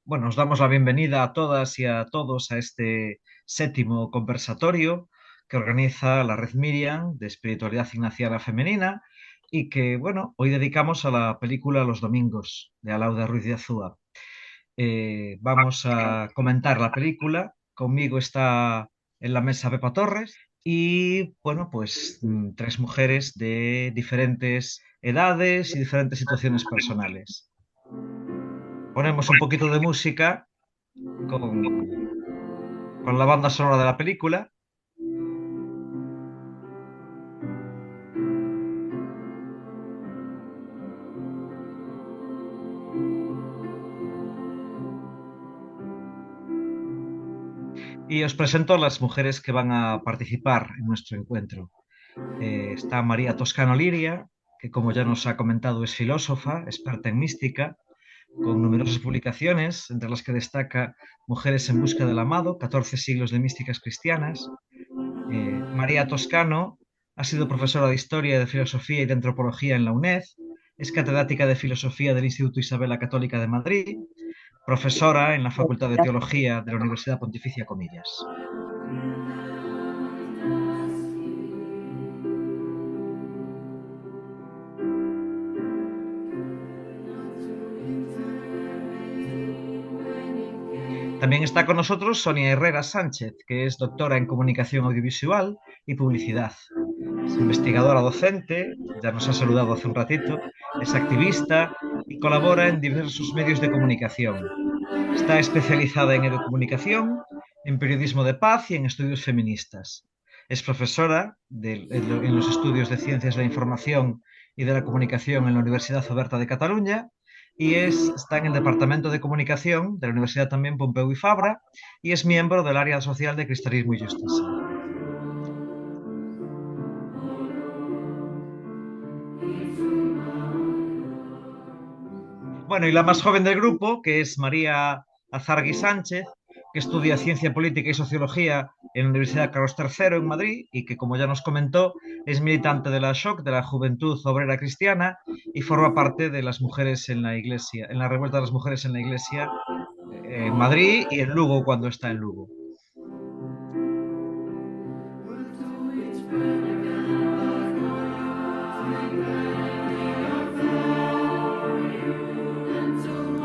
Bueno, os damos la bienvenida a todas y a todos a este séptimo conversatorio que organiza la Red Miriam de Espiritualidad Ignaciana Femenina y que, bueno, hoy dedicamos a la película Los Domingos de Alauda Ruiz de Azúa. Vamos a comentar la película. Conmigo está en la mesa Pepa Torres y, bueno, pues tres mujeres de diferentes edades y diferentes situaciones personales. Ponemos un poquito de música con, con la banda sonora de la película. Y os presento a las mujeres que van a participar en nuestro encuentro. Está María Toscano Liria, que como ya nos ha comentado es filósofa, experta en mística, con numerosas publicaciones, entre las que destaca Mujeres en busca del amado, 14 siglos de místicas cristianas. María Toscano ha sido profesora de Historia, de Filosofía y de Antropología en la UNED, es catedrática de Filosofía del Instituto Isabel la Católica de Madrid, profesora en la Facultad de Teología de la Universidad Pontificia Comillas. También está con nosotros Sonia Herrera Sánchez, que es doctora en Comunicación Audiovisual y Publicidad. Es investigadora docente, ya nos ha saludado hace un ratito, es activista y colabora en diversos medios de comunicación. Está especializada en educomunicación, en periodismo de paz y en estudios feministas. Es profesora en los estudios de Ciencias de la Información y de la Comunicación en la Universidad Oberta de Cataluña y está en el Departamento de Comunicación de la Universidad también Pompeu y Fabra y es miembro del área social de Cristianismo y Justicia. Bueno, y la más joven del grupo, que es María Azargui Sánchez, que estudia Ciencia Política y Sociología en la Universidad Carlos III en Madrid y que, como ya nos comentó, es militante de la SHOC, de la Juventud Obrera Cristiana, y forma parte de las mujeres en la Iglesia, en la revuelta de las mujeres en la Iglesia en Madrid y en Lugo cuando está en Lugo.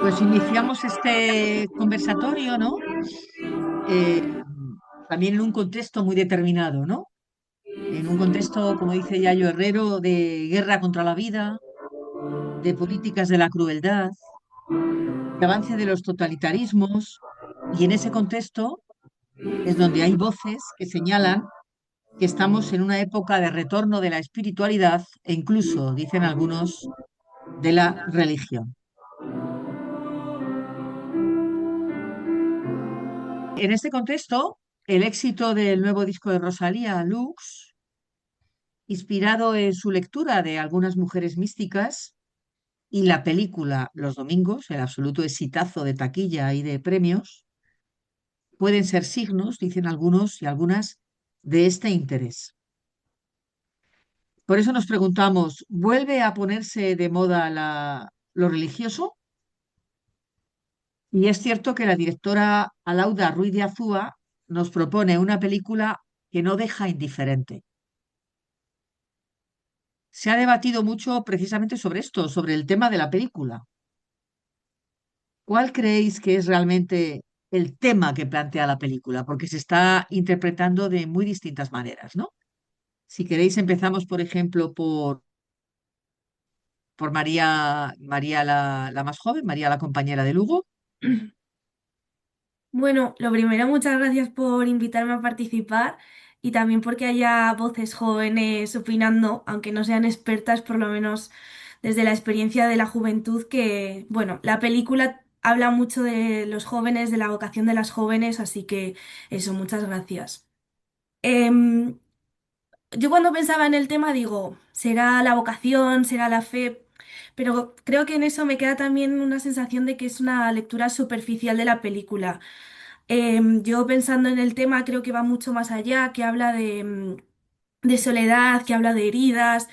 Pues iniciamos este conversatorio, ¿no? Eh, También en un contexto muy determinado, ¿no? En un contexto, como dice Yayo Herrero, de guerra contra la vida, de políticas de la crueldad, de avance de los totalitarismos, y en ese contexto es donde hay voces que señalan que estamos en una época de retorno de la espiritualidad e incluso, dicen algunos, de la religión. En este contexto, el éxito del nuevo disco de Rosalía, Lux, inspirado en su lectura de algunas mujeres místicas, y la película Los Domingos, el absoluto exitazo de taquilla y de premios, pueden ser signos, dicen algunos y algunas, de este interés. Por eso nos preguntamos, ¿vuelve a ponerse de moda lo religioso? Y es cierto que la directora Alauda Ruiz de Azúa nos propone una película que no deja indiferente. Se ha debatido mucho precisamente sobre esto, sobre el tema de la película. ¿Cuál creéis que es realmente el tema que plantea la película? Porque se está interpretando de muy distintas maneras, ¿no? Si queréis, empezamos, por ejemplo, por María la más joven, María la compañera de Lugo. Bueno, lo primero, muchas gracias por invitarme a participar y también porque haya voces jóvenes opinando, aunque no sean expertas, por lo menos desde la experiencia de la juventud, que, bueno, la película habla mucho de los jóvenes, de la vocación de las jóvenes, así que eso, muchas gracias. Em, yo cuando pensaba en el tema digo, ¿será la vocación, será la fe? Pero creo que en eso me queda también una sensación de que es una lectura superficial de la película. Yo pensando en el tema creo que va mucho más allá, que habla de soledad, que habla de heridas,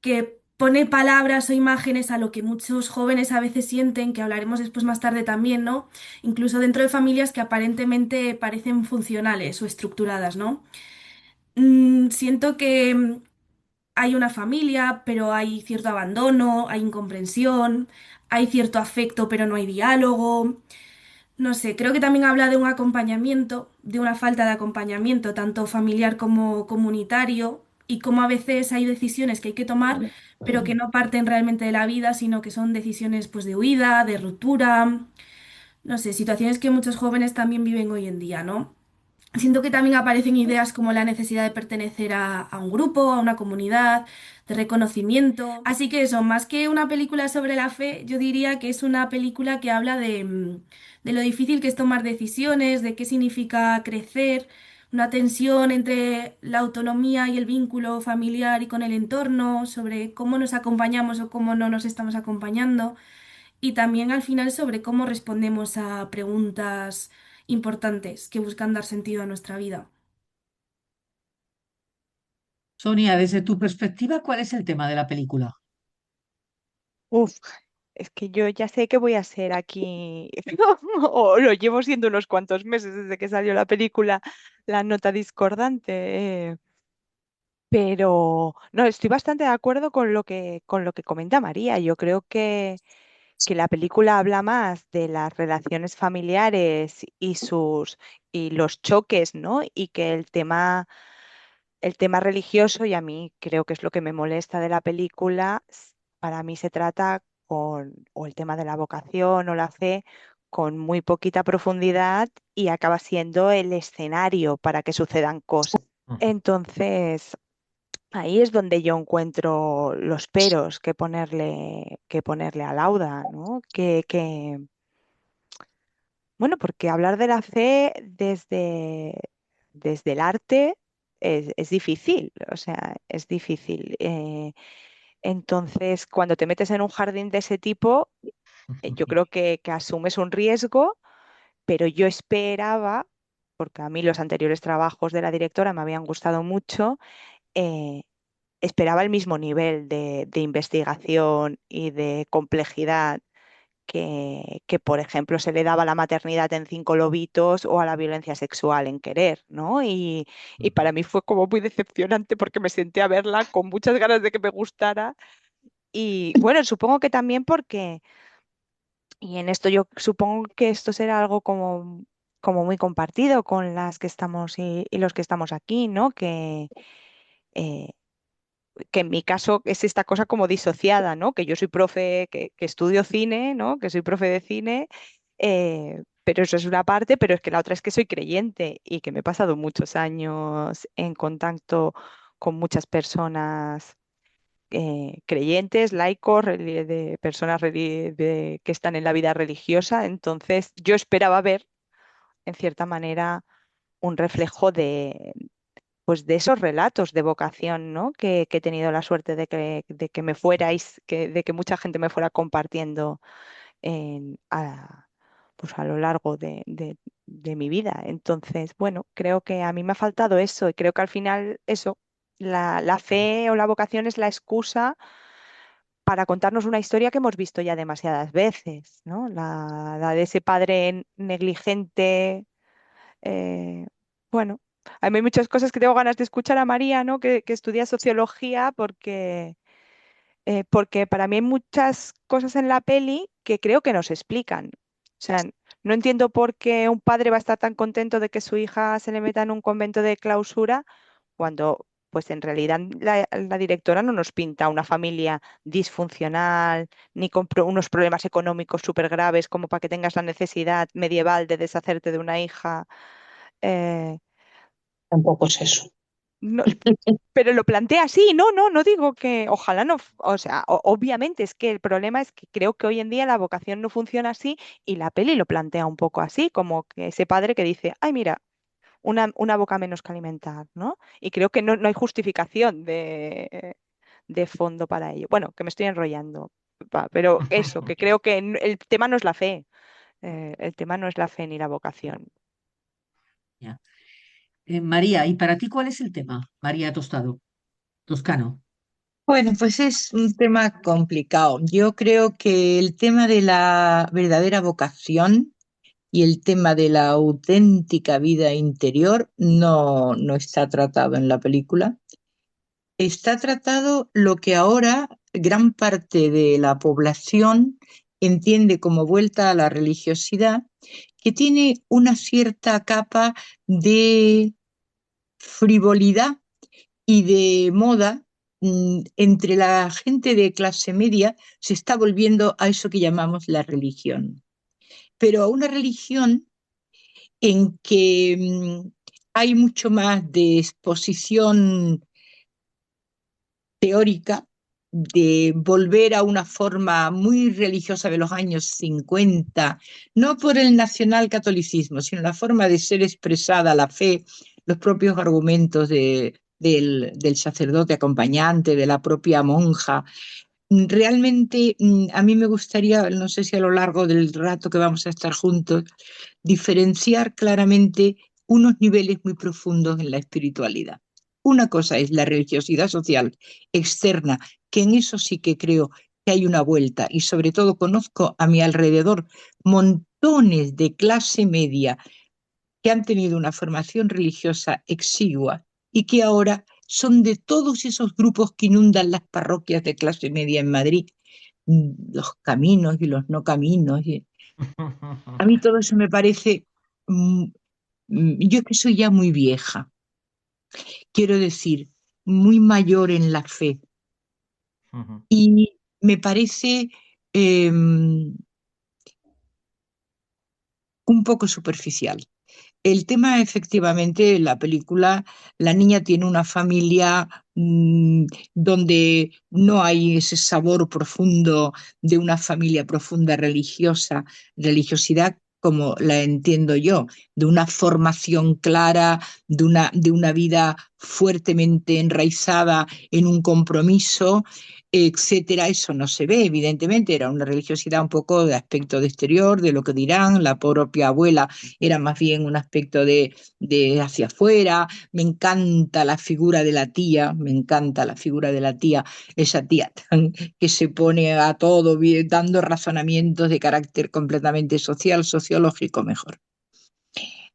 que pone palabras o imágenes a lo que muchos jóvenes a veces sienten, que hablaremos después más tarde también, ¿no? Incluso dentro de familias que aparentemente parecen funcionales o estructuradas, ¿no? Siento que hay una familia, pero hay cierto abandono, hay incomprensión, hay cierto afecto, pero no hay diálogo. No sé, creo que también habla de un acompañamiento, de una falta de acompañamiento, tanto familiar como comunitario, y cómo a veces hay decisiones que hay que tomar, pero que no parten realmente de la vida, sino que son decisiones pues de huida, de ruptura, no sé, situaciones que muchos jóvenes también viven hoy en día, ¿no? Siento que también aparecen ideas como la necesidad de pertenecer a un grupo, a una comunidad, de reconocimiento. Así que eso, más que una película sobre la fe, yo diría que es una película que habla de lo difícil que es tomar decisiones, de qué significa crecer, una tensión entre la autonomía y el vínculo familiar y con el entorno, sobre cómo nos acompañamos o cómo no nos estamos acompañando. Y también al final sobre cómo respondemos a preguntas importantes que buscan dar sentido a nuestra vida. Sonia, desde tu perspectiva, ¿cuál es el tema de la película? Uf, es que yo ya sé que voy a ser aquí, o lo llevo siendo unos cuantos meses desde que salió la película, la nota discordante. Pero no, estoy bastante de acuerdo con lo que comenta María. Yo creo que la película habla más de las relaciones familiares y y los choques, ¿no? Y que el tema religioso, y a mí creo que es lo que me molesta de la película, para mí se trata o el tema de la vocación o la fe, con muy poquita profundidad y acaba siendo el escenario para que sucedan cosas. Entonces, ahí es donde yo encuentro los peros que ponerle a Lauda, ¿no? Bueno, porque hablar de la fe desde el arte es difícil, o sea, es difícil. Entonces, cuando te metes en un jardín de ese tipo, yo creo que asumes un riesgo, pero yo esperaba, porque a mí los anteriores trabajos de la directora me habían gustado mucho, eh, esperaba el mismo nivel de investigación y de complejidad por ejemplo, se le daba a la maternidad en Cinco lobitos o a la violencia sexual en Querer, ¿no? Y para mí fue como muy decepcionante porque me senté a verla con muchas ganas de que me gustara. Y bueno, supongo que también porque, y en esto yo supongo que esto será algo como muy compartido con las que estamos y los que estamos aquí, ¿no? Eh, que en mi caso es esta cosa como disociada, ¿no? Que yo soy profe, que estudio cine, ¿no? Que soy profe de cine, pero eso es una parte, pero es que la otra es que soy creyente y que me he pasado muchos años en contacto con muchas personas creyentes, laicos, de personas que están en la vida religiosa. Entonces yo esperaba ver, en cierta manera, un reflejo pues de esos relatos de vocación, ¿no? Que he tenido la suerte de que me fuerais, de que mucha gente me fuera compartiendo pues a lo largo de mi vida. Entonces, bueno, creo que a mí me ha faltado eso y creo que al final eso, la fe o la vocación es la excusa para contarnos una historia que hemos visto ya demasiadas veces, ¿no? La de ese padre negligente eh, bueno, a mí hay muchas cosas que tengo ganas de escuchar a María, ¿no? Que estudia sociología, porque para mí hay muchas cosas en la peli que creo que nos explican. O sea, no entiendo por qué un padre va a estar tan contento de que su hija se le meta en un convento de clausura cuando, pues en realidad la directora no nos pinta una familia disfuncional ni con unos problemas económicos súper graves como para que tengas la necesidad medieval de deshacerte de una hija. Eh, Tampoco es eso. no, pero lo plantea así, no digo que ojalá no, o sea, obviamente es que el problema es que creo que hoy en día la vocación no funciona así y la peli lo plantea un poco así, como que ese padre que dice, ay, mira, una boca menos que alimentar, ¿no? Y creo que no hay justificación de fondo para ello. Bueno, que me estoy enrollando, pero eso, que creo que el tema no es la fe, el tema no es la fe ni la vocación. Ya. María, ¿y para ti cuál es el tema? María Toscano. Bueno, pues es un tema complicado. Yo creo que el tema de la verdadera vocación y el tema de la auténtica vida interior no está tratado en la película. Está tratado lo que ahora gran parte de la población entiende como vuelta a la religiosidad, que tiene una cierta capa de frivolidad y de moda. Entre la gente de clase media se está volviendo a eso que llamamos la religión, pero a una religión en que hay mucho más de exposición teórica, de volver a una forma muy religiosa de los años 50, no por el nacionalcatolicismo, sino la forma de ser expresada la fe, los propios argumentos del sacerdote acompañante, de la propia monja. Realmente a mí me gustaría, no sé si a lo largo del rato que vamos a estar juntos, diferenciar claramente unos niveles muy profundos en la espiritualidad. Una cosa es la religiosidad social externa, que en eso sí que creo que hay una vuelta y sobre todo conozco a mi alrededor montones de clase media que han tenido una formación religiosa exigua y que ahora son de todos esos grupos que inundan las parroquias de clase media en Madrid, los caminos y los no caminos. A mí todo eso me parece, mm, yo que soy ya muy vieja, quiero decir, muy mayor en la fe, y me parece un poco superficial. El tema, efectivamente, la película, la niña tiene una familia donde no hay ese sabor profundo de una familia profunda religiosa, religiosidad como la entiendo yo, de una formación clara, de una vida fuertemente enraizada en un compromiso, etcétera. Eso no se ve, evidentemente, era una religiosidad un poco de aspecto de exterior, de lo que dirán, la propia abuela era más bien un aspecto de hacia afuera. Me encanta la figura de la tía, me encanta la figura de la tía, esa tía que se pone a todo dando razonamientos de carácter completamente social, sociológico mejor.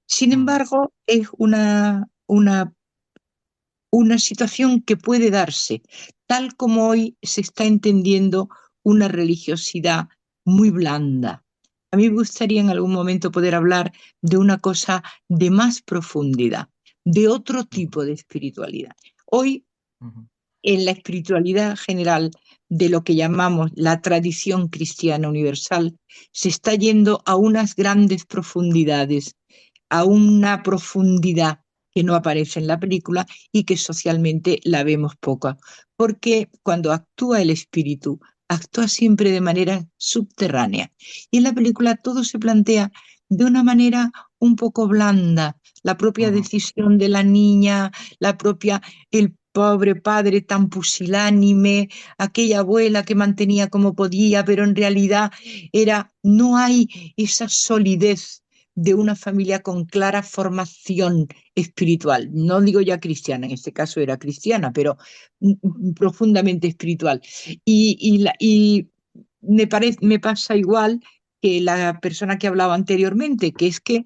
Sin embargo, es una situación que puede darse, tal como hoy se está entendiendo una religiosidad muy blanda. A mí me gustaría en algún momento poder hablar de una cosa de más profundidad, de otro tipo de espiritualidad. Hoy, en la espiritualidad general de lo que llamamos la tradición cristiana universal, se está yendo a unas grandes profundidades, a una profundidad que no aparece en la película y que socialmente la vemos poco, porque cuando actúa el espíritu, actúa siempre de manera subterránea. Y en la película todo se plantea de una manera un poco blanda, la propia decisión de la niña, el pobre padre tan pusilánime, aquella abuela que mantenía como podía, pero en realidad no hay esa solidez de una familia con clara formación espiritual. No digo ya cristiana, en este caso era cristiana, pero profundamente espiritual. Y me pasa igual que la persona que hablaba anteriormente, que es que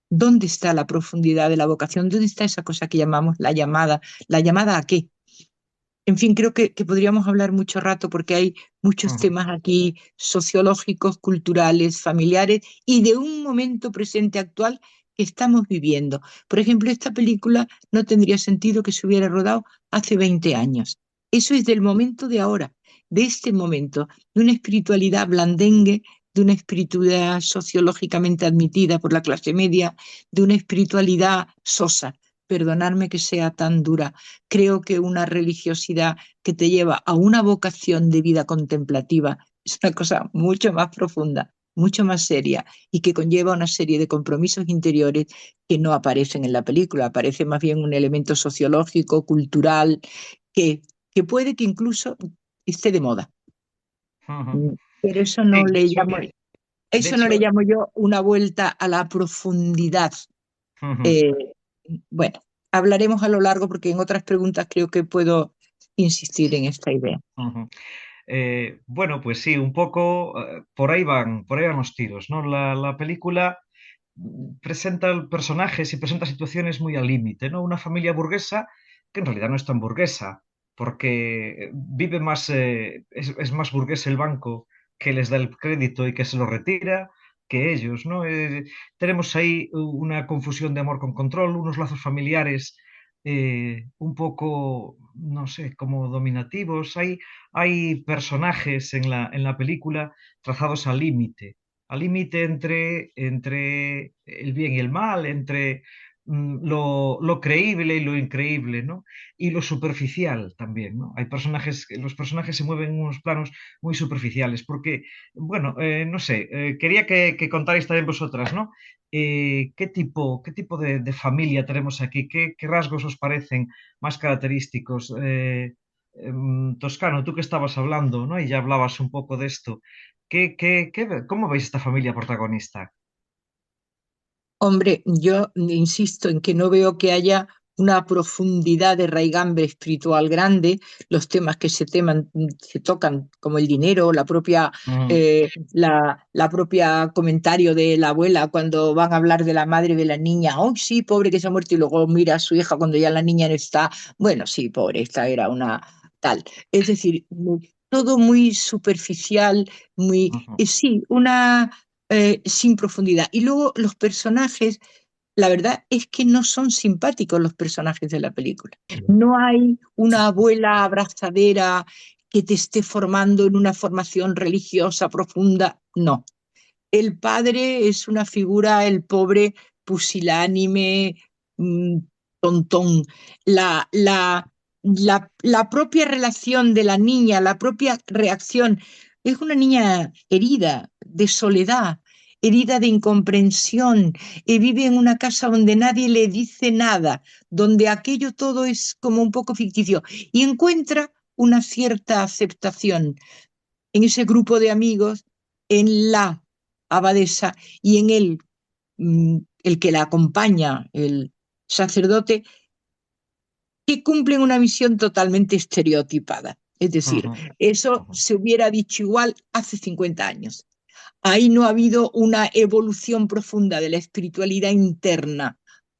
¿dónde está la profundidad de la vocación? ¿Dónde está esa cosa que llamamos la llamada? ¿La llamada a qué? En fin, creo que podríamos hablar mucho rato porque hay muchos temas aquí sociológicos, culturales, familiares y de un momento presente actual que estamos viviendo. Por ejemplo, esta película no tendría sentido que se hubiera rodado hace 20 años. Eso es del momento de ahora, de este momento, de una espiritualidad blandengue, de una espiritualidad sociológicamente admitida por la clase media, de una espiritualidad sosa. Perdonadme que sea tan dura. Creo que una religiosidad que te lleva a una vocación de vida contemplativa es una cosa mucho más profunda, mucho más seria y que conlleva una serie de compromisos interiores que no aparecen en la película. Aparece más bien un elemento sociológico, cultural, que, que puede que incluso esté de moda. Pero eso no Sí, le llamo, de eso no le hecho, llamo yo una vuelta a la profundidad. Eh, bueno, hablaremos a lo largo porque en otras preguntas creo que puedo insistir en esta idea. Ujú. Bueno, pues sí, un poco por ahí van los tiros, ¿no? La película presenta personajes y presenta situaciones muy al límite, ¿no? Una familia burguesa que en realidad no es tan burguesa, porque vive más, es más burgués el banco que les da el crédito y que se lo retira que ellos, ¿no? Tenemos ahí una confusión de amor con control, unos lazos familiares un poco, no sé, como dominativos. Hay personajes en la película trazados al límite entre el bien y el mal, entre lo creíble y lo increíble, ¿no? Y lo superficial también, ¿no? Hay personajes, los personajes se mueven en unos planos muy superficiales, porque, bueno, no sé, quería que contarais también vosotras, ¿no? Qué tipo de familia tenemos aquí? Qué rasgos os parecen más característicos? Toscano, tú que estabas hablando, ¿no? Y ya hablabas un poco de esto. ¿Cómo veis esta familia protagonista? Hombre, yo insisto en que no veo que haya una profundidad de raigambre espiritual grande, los temas que se tocan, como el dinero, Mm, la propia comentario de la abuela cuando van a hablar de la madre de la niña, oh sí, pobre que se ha muerto, y luego mira a su hija cuando ya la niña no está, bueno, sí, pobre, esta era una tal. Es decir, todo muy superficial, ujú, sí, sin profundidad. Y luego los personajes, la verdad es que no son simpáticos los personajes de la película. No hay una abuela abrazadera que te esté formando en una formación religiosa profunda, no. El padre es una figura, el pobre, pusilánime, mm, tontón. La propia relación de la niña, la propia reacción, es una niña herida, de soledad, herida de incomprensión, vive en una casa donde nadie le dice nada, donde aquello todo es como un poco ficticio y encuentra una cierta aceptación en ese grupo de amigos, en la abadesa y en el que la acompaña, el sacerdote, que cumplen una misión totalmente estereotipada. Es decir, ujú, eso ujú, se hubiera dicho igual hace 50 años. Ahí no ha habido una evolución profunda de la espiritualidad interna,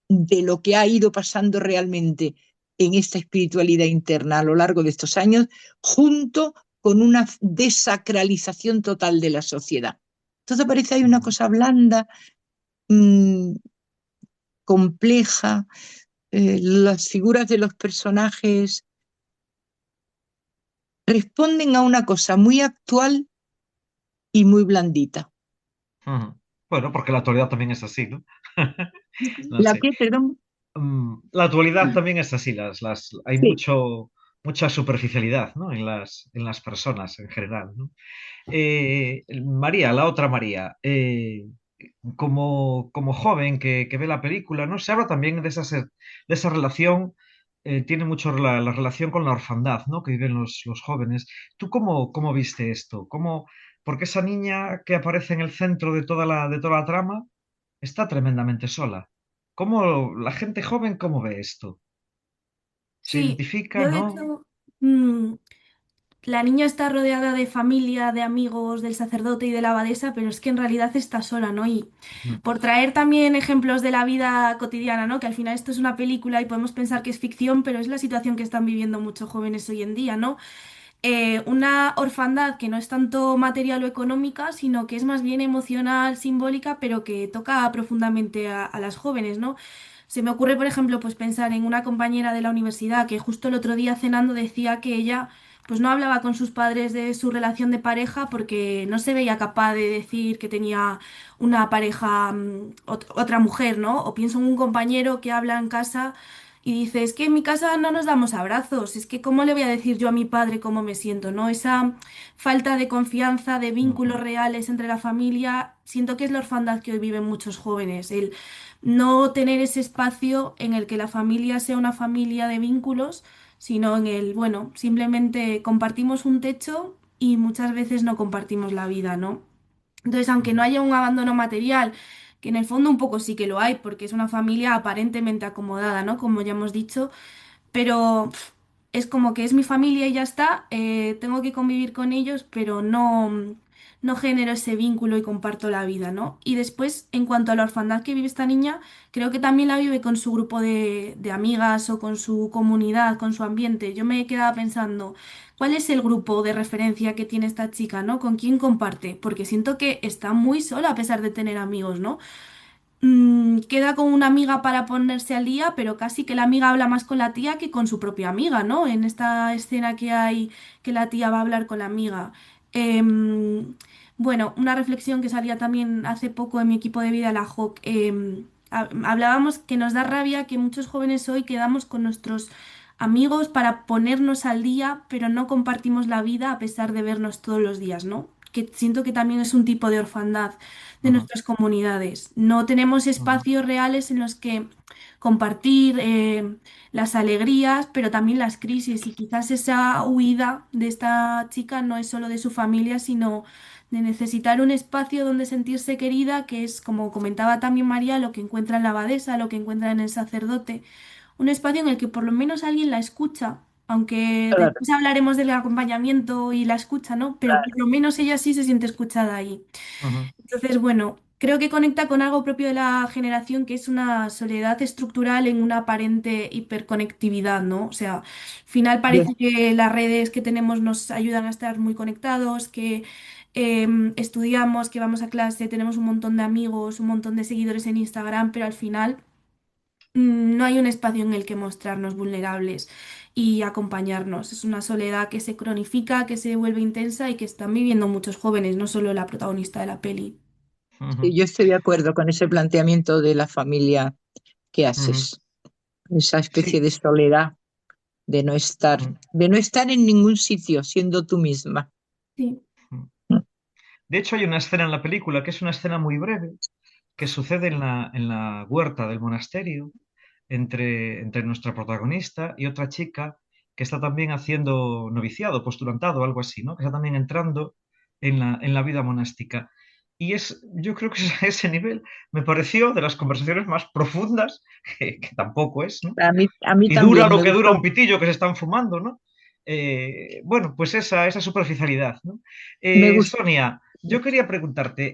de lo que ha ido pasando realmente en esta espiritualidad interna a lo largo de estos años, junto con una desacralización total de la sociedad. Entonces parece que hay una ujú. cosa blanda, mmm, compleja, las figuras de los personajes responden a una cosa muy actual y muy blandita. Ujú. Bueno, porque la actualidad también es así, ¿no? No ¿La sé. qué, perdón? La actualidad también es así, hay Sí. mucha superficialidad, ¿no? En las personas en general, ¿no? María, la otra María, como joven que ve la película, ¿no? Se habla también de esa relación, tiene mucho la relación con la orfandad, ¿no? Que viven los jóvenes. ¿Tú cómo viste esto? Porque esa niña que aparece en el centro de toda la trama está tremendamente sola. ¿Cómo la gente joven cómo ve esto? ¿Se Sí, identifica, yo de no? hecho, mm, la niña está rodeada de familia, de amigos, del sacerdote y de la abadesa, pero es que en realidad está sola, ¿no? Y Mm, por traer también ejemplos de la vida cotidiana, ¿no? Que al final esto es una película y podemos pensar que es ficción, pero es la situación que están viviendo muchos jóvenes hoy en día, ¿no? Una orfandad que no es tanto material o económica, sino que es más bien emocional, simbólica, pero que toca profundamente a las jóvenes, ¿no? Se me ocurre, por ejemplo, pues pensar en una compañera de la universidad que justo el otro día cenando decía que ella pues no hablaba con sus padres de su relación de pareja porque no se veía capaz de decir que tenía una pareja, otra mujer, ¿no? O pienso en un compañero que habla en casa y dice, es que en mi casa no nos damos abrazos, es que ¿cómo le voy a decir yo a mi padre cómo me siento, ¿no? Esa falta de confianza, de ujú, vínculos reales entre la familia, siento que es la orfandad que hoy viven muchos jóvenes, el no tener ese espacio en el que la familia sea una familia de vínculos, sino en el, bueno, simplemente compartimos un techo y muchas veces no compartimos la vida, ¿no? Entonces, aunque no ujú, haya un abandono material, que en el fondo un poco sí que lo hay, porque es una familia aparentemente acomodada, ¿no? Como ya hemos dicho, pero es como que es mi familia y ya está, tengo que convivir con ellos, pero no genero ese vínculo y comparto la vida, ¿no? Y después, en cuanto a la orfandad que vive esta niña, creo que también la vive con su grupo de amigas o con su comunidad, con su ambiente. Yo me quedaba pensando, ¿cuál es el grupo de referencia que tiene esta chica, ¿no? ¿Con quién comparte? Porque siento que está muy sola a pesar de tener amigos, ¿no? Queda con una amiga para ponerse al día, pero casi que la amiga habla más con la tía que con su propia amiga, ¿no? En esta escena que hay que la tía va a hablar con la amiga. Em, bueno, una reflexión que salía también hace poco en mi equipo de vida, la JOC. Hablábamos que nos da rabia que muchos jóvenes hoy quedamos con nuestros amigos para ponernos al día, pero no compartimos la vida a pesar de vernos todos los días, ¿no? Que siento que también es un tipo de orfandad de Ujú, nuestras comunidades. No tenemos ujú, espacios reales en los que compartir las alegrías, pero también las crisis. Y quizás esa huida de esta chica no es solo de su familia, sino de necesitar un espacio donde sentirse querida, que es, como comentaba también María, lo que encuentra en la abadesa, lo que encuentra en el sacerdote. Un espacio en el que por lo menos alguien la escucha. Aunque Claro, después hablaremos del acompañamiento y la escucha, ¿no? Pero por lo menos ella sí se siente escuchada ahí. ujú, Entonces, bueno, creo que conecta con algo propio de la generación, que es una soledad estructural en una aparente hiperconectividad, ¿no? O sea, al final bien. parece que las redes que tenemos nos ayudan a estar muy conectados, que estudiamos, que vamos a clase, tenemos un montón de amigos, un montón de seguidores en Instagram, pero al final no hay un espacio en el que mostrarnos vulnerables y acompañarnos. Es una soledad que se cronifica, que se vuelve intensa y que están viviendo muchos jóvenes, no solo la protagonista de la peli. ujú, Sí, yo estoy de acuerdo con ese planteamiento de la familia que ujú. haces, esa especie Sí. de soledad, Mm, de no estar en ningún sitio siendo tú misma. Sí. mm. De hecho, hay una escena en la película que es una escena muy breve que sucede en la huerta del monasterio entre nuestra protagonista y otra chica que está también haciendo noviciado, postulantado, algo así, ¿no? Que está también entrando en la vida monástica. Y yo creo que a ese nivel me pareció de las conversaciones más profundas, que tampoco es, ¿no? A mí Y dura también lo me que dura gustó. un pitillo que se están fumando, ¿no? Bueno, pues esa superficialidad, ¿no? Me gustó. Sonia, yo quería preguntarte,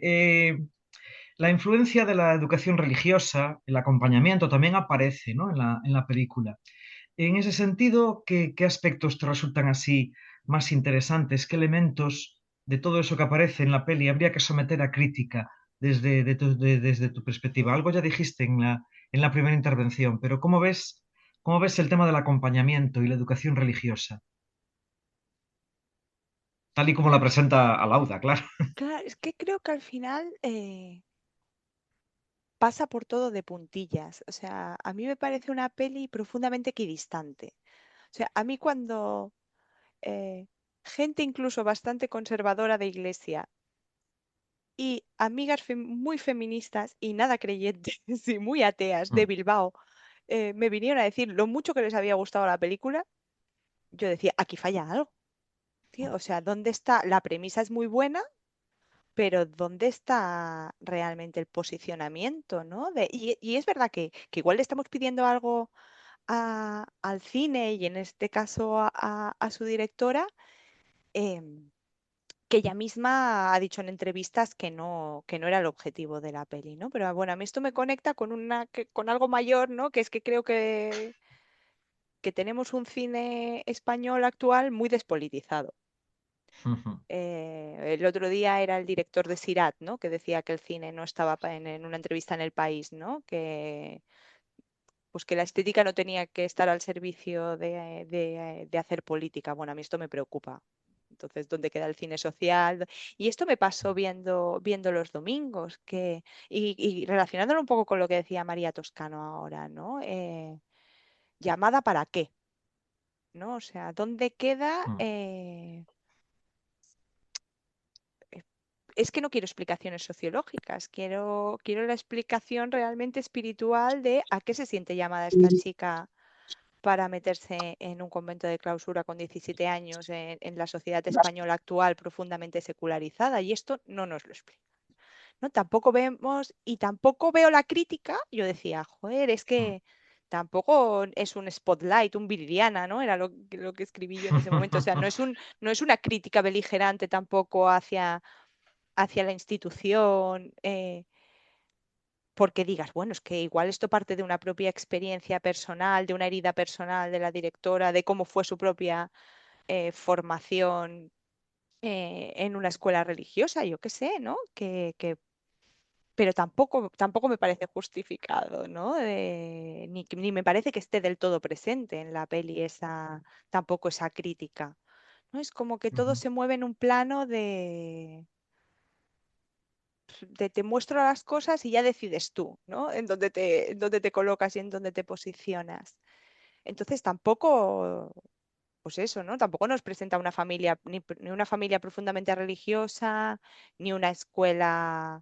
la influencia de la educación religiosa, el acompañamiento también aparece, ¿no? En la película. En ese sentido, ¿qué aspectos te resultan así más interesantes? ¿Qué elementos de todo eso que aparece en la peli habría que someter a crítica desde tu perspectiva? Algo ya dijiste en la primera intervención, pero cómo ves el tema del acompañamiento y la educación religiosa? Tal y como la presenta Alauda, claro. Claro, es que creo que al final pasa por todo de puntillas. O sea, a mí me parece una peli profundamente equidistante. O sea, a mí cuando eh, gente incluso bastante conservadora de iglesia y amigas muy feministas y nada creyentes y muy ateas de Mm, Bilbao me vinieron a decir lo mucho que les había gustado la película, yo decía, aquí falla algo, tío. O sea, ¿dónde está? La premisa es muy buena, pero ¿dónde está realmente el posicionamiento, ¿no? Y es verdad que igual le estamos pidiendo algo al cine y en este caso a su directora, em, que ella misma ha dicho en entrevistas que no era el objetivo de la peli, ¿no? Pero bueno, a mí esto me conecta con con algo mayor, ¿no? Que es que creo que tenemos un cine español actual muy despolitizado. ujú, El otro día era el director de Sirat, ¿no? Que decía que el cine no estaba en una entrevista en El País, ¿no? Pues que la estética no tenía que estar al servicio de hacer política. Bueno, a mí esto me preocupa. Entonces, ¿dónde queda el cine social? Y esto me pasó viendo los domingos, y relacionándolo un poco con lo que decía María Toscano ahora, ¿no? ¿Llamada para qué? ¿No? O sea, ¿dónde queda? mm, Es que no quiero explicaciones sociológicas, quiero la explicación realmente espiritual de a qué se siente llamada esta chica para meterse en un convento de clausura con 17 años en la sociedad española actual profundamente secularizada. Y esto no nos lo explica. ¿No? Tampoco vemos y tampoco veo la crítica. Yo decía, joder, es mm, que tampoco es un spotlight, un Viridiana, ¿no? Era lo que escribí yo en ese momento. O sea, no es una crítica beligerante tampoco hacia la institución, porque digas, bueno, es que igual esto parte de una propia experiencia personal, de una herida personal de la directora, de cómo fue su propia formación en una escuela religiosa, yo qué sé, ¿no? Pero tampoco me parece justificado, ¿no? Ni me parece que esté del todo presente en la peli tampoco esa crítica, ¿no? Es como que todo se mueve en un plano de te muestro las cosas y ya decides tú, ¿no? En dónde te colocas y en dónde te posicionas. Entonces tampoco, pues eso, ¿no? Tampoco nos presenta una familia, ni una familia profundamente religiosa, ni una escuela,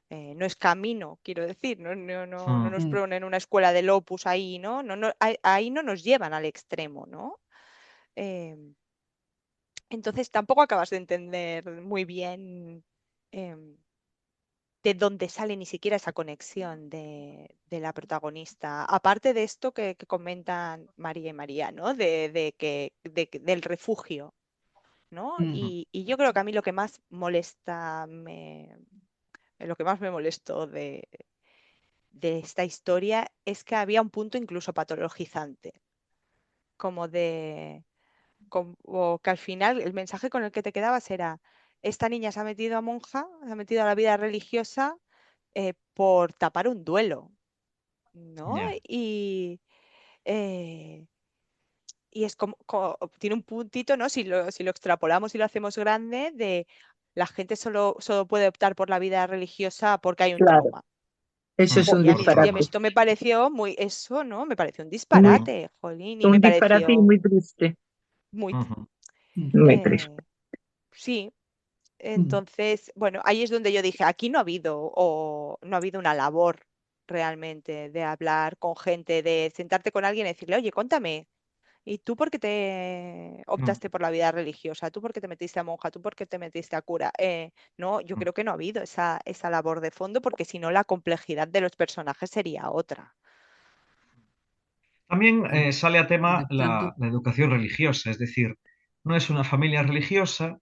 no es camino, quiero decir, no nos Mm, ponen una escuela del Opus ahí, ¿no? Ahí no nos llevan al extremo, ¿no? Em, entonces tampoco acabas de entender muy bien em, de dónde sale ni siquiera esa conexión de la protagonista. Aparte de esto que comentan María y María, ¿no? Del refugio, ¿no? mm, Y yo creo que a mí lo que más lo que más me molestó de esta historia es que había un punto incluso patologizante, como como que al final el mensaje con el que te quedabas era, esta niña se ha metido a monja, se ha metido a la vida religiosa por tapar un duelo, ¿no? Ya. Eh, y es tiene un puntito, ¿no? Si lo extrapolamos y lo hacemos grande, de la gente solo puede optar por la vida religiosa porque hay un Claro, trauma. eso es un Y a mí disparate. esto me pareció muy, eso, ¿no? Me pareció un Muy, disparate, jolín, y un me disparate y pareció muy triste. muy, mm, Muy triste. eh, sí. mm. Entonces, bueno, ahí es donde yo dije, aquí no ha habido una labor realmente de hablar con gente, de sentarte con alguien y decirle, oye, cuéntame, ¿y tú por qué te optaste por la vida religiosa? ¿Tú por qué te metiste a monja? ¿Tú por qué te metiste a cura? No, yo creo que no ha habido esa labor de fondo porque si no la complejidad de los personajes sería otra. También Y sale a tema por tanto, la educación religiosa, es decir, no es una familia religiosa,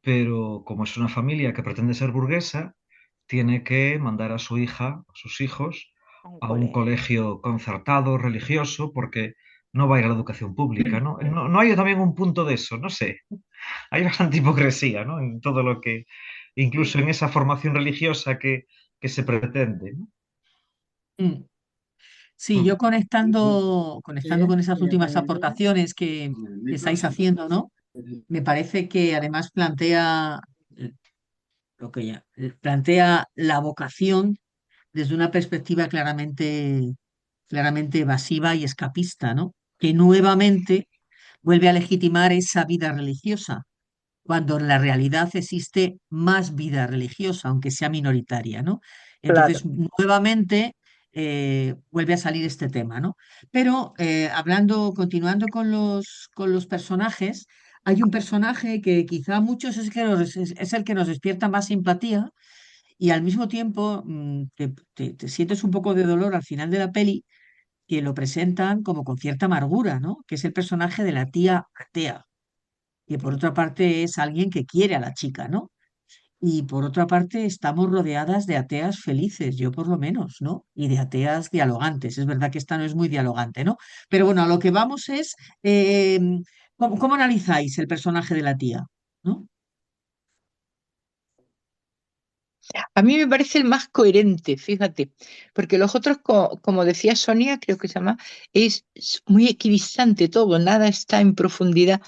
pero como es una familia que pretende ser burguesa, tiene que mandar a su hija, a sus hijos, A un a un cole. colegio concertado, religioso, porque no va a ir a la educación pública, ¿no? No hay también un punto de eso, no sé. Hay bastante hipocresía, ¿no? En todo lo que, incluso Mm, en esa formación religiosa que se pretende, ¿no? mm. Sí, Mm, yo conectando con esas últimas aportaciones que estáis haciendo, ¿no? Me parece que además lo que plantea la vocación desde una perspectiva claramente evasiva y escapista, ¿no? Que nuevamente vuelve a legitimar esa vida religiosa, cuando en la realidad existe más vida religiosa, aunque sea minoritaria, ¿no? Claro. Entonces, nuevamente vuelve a salir este tema, ¿no? Pero continuando con los personajes, hay un personaje que quizá a muchos es el que nos despierta más simpatía y al mismo tiempo te sientes un poco de dolor al final de la peli, que lo presentan como con cierta amargura, ¿no? Que es el personaje de la tía atea, que por otra parte es alguien que quiere a la chica, ¿no? Y por otra parte estamos rodeadas de ateas felices, yo por lo menos, ¿no? Y de ateas dialogantes. Es verdad que esta no es muy dialogante, ¿no? Pero bueno, a lo que vamos es, ¿cómo analizáis el personaje de la tía? ¿No? A mí me parece el más coherente, fíjate, porque los otros, como decía Sonia, creo que se llama, es muy equidistante todo, nada está en profundidad.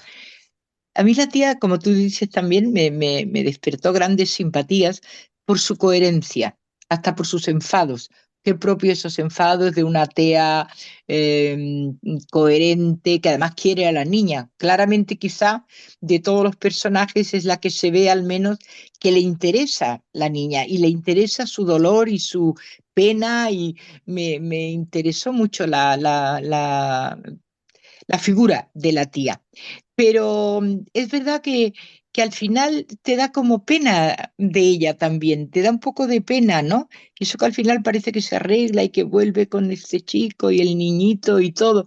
A mí la tía, como tú dices también, me despertó grandes simpatías por su coherencia, hasta por sus enfados. Qué propio esos enfados de una atea eh, coherente, que además quiere a la niña. Claramente, quizá de todos los personajes es la que se ve al menos que le interesa la niña y le interesa su dolor y su pena y me interesó mucho la figura de la tía. Pero es verdad que que al final te da como pena de ella también, te da un poco de pena, ¿no? Y eso que al final parece que se arregla y que vuelve con este chico y el niñito y todo.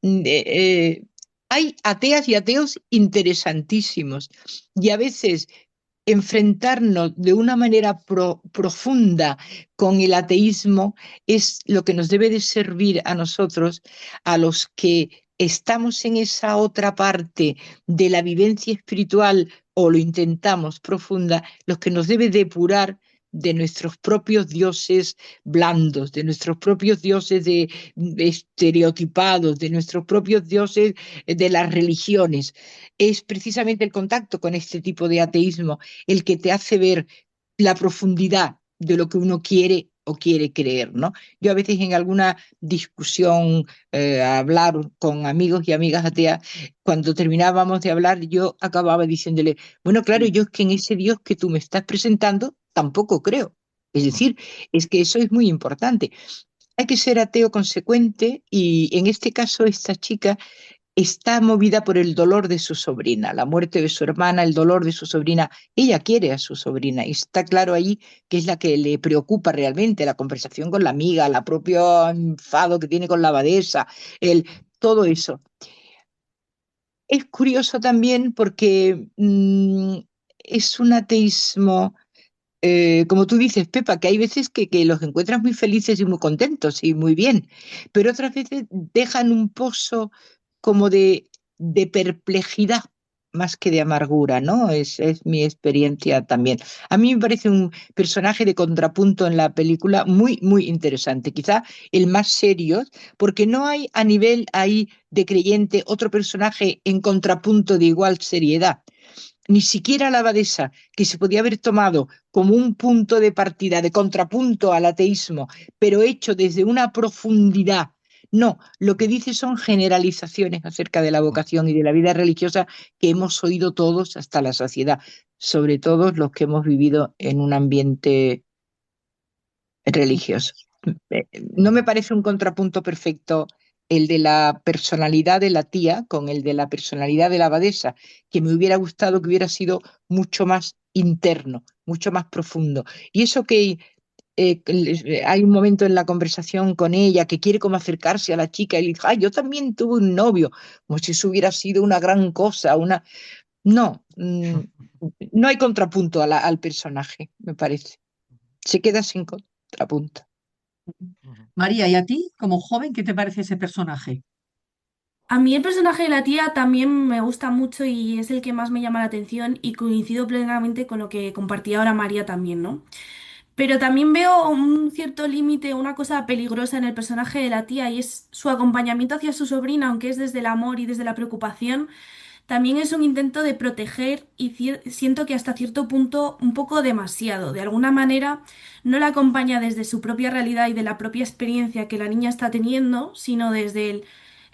Mm, eh, eh, Hay ateas y ateos interesantísimos y a veces enfrentarnos de una manera profunda con el ateísmo es lo que nos debe de servir a nosotros, a los que estamos en esa otra parte de la vivencia espiritual o lo intentamos profunda, los que nos debe depurar de nuestros propios dioses blandos, de nuestros propios dioses de estereotipados, de nuestros propios dioses de las religiones. Es precisamente el contacto con este tipo de ateísmo el que te hace ver la profundidad de lo que uno quiere o quiere creer, ¿no? Yo a veces en alguna discusión, hablar con amigos y amigas ateas, cuando terminábamos de hablar, yo acababa diciéndole, bueno, claro, yo es que en ese Dios que tú me estás presentando tampoco creo. Es decir, es que eso es muy importante. Hay que ser ateo consecuente y en este caso esta chica está movida por el dolor de su sobrina, la muerte de su hermana, el dolor de su sobrina. Ella quiere a su sobrina y está claro ahí que es la que le preocupa realmente, la conversación con la amiga, la propio enfado que tiene con la abadesa, todo eso. Es curioso también porque es un ateísmo, como tú dices, Pepa, que hay veces que los encuentras muy felices y muy contentos y muy bien, pero otras veces dejan un pozo como de perplejidad más que de amargura, ¿no? Es mi experiencia también. A mí me parece un personaje de contrapunto en la película muy, muy interesante, quizá el más serio, porque no hay a nivel ahí de creyente otro personaje en contrapunto de igual seriedad. Ni siquiera la abadesa, que se podía haber tomado como un punto de partida, de contrapunto al ateísmo, pero hecho desde una profundidad. No, lo que dice son generalizaciones acerca de la vocación y de la vida religiosa que hemos oído todos hasta la saciedad, sobre todo los que hemos vivido en un ambiente religioso. No me parece un contrapunto perfecto el de la personalidad de la tía con el de la personalidad de la abadesa, que me hubiera gustado que hubiera sido mucho más interno, mucho más profundo. Y eso que hay un momento en la conversación con ella que quiere como acercarse a la chica y le dice, ay, yo también tuve un novio, como si eso hubiera sido una gran cosa, una... No, no hay contrapunto al personaje, me parece. Se queda sin contrapunto. María, ¿y a ti, como joven, qué te parece ese personaje? A mí el personaje de la tía también me gusta mucho y es el que más me llama la atención y coincido plenamente con lo que compartía ahora María también, ¿no? Pero también veo un cierto límite, una cosa peligrosa en el personaje de la tía y es su acompañamiento hacia su sobrina, aunque es desde el amor y desde la preocupación, también es un intento de proteger y siento que hasta cierto punto un poco demasiado. De alguna manera no la acompaña desde su propia realidad y de la propia experiencia que la niña está teniendo, sino desde el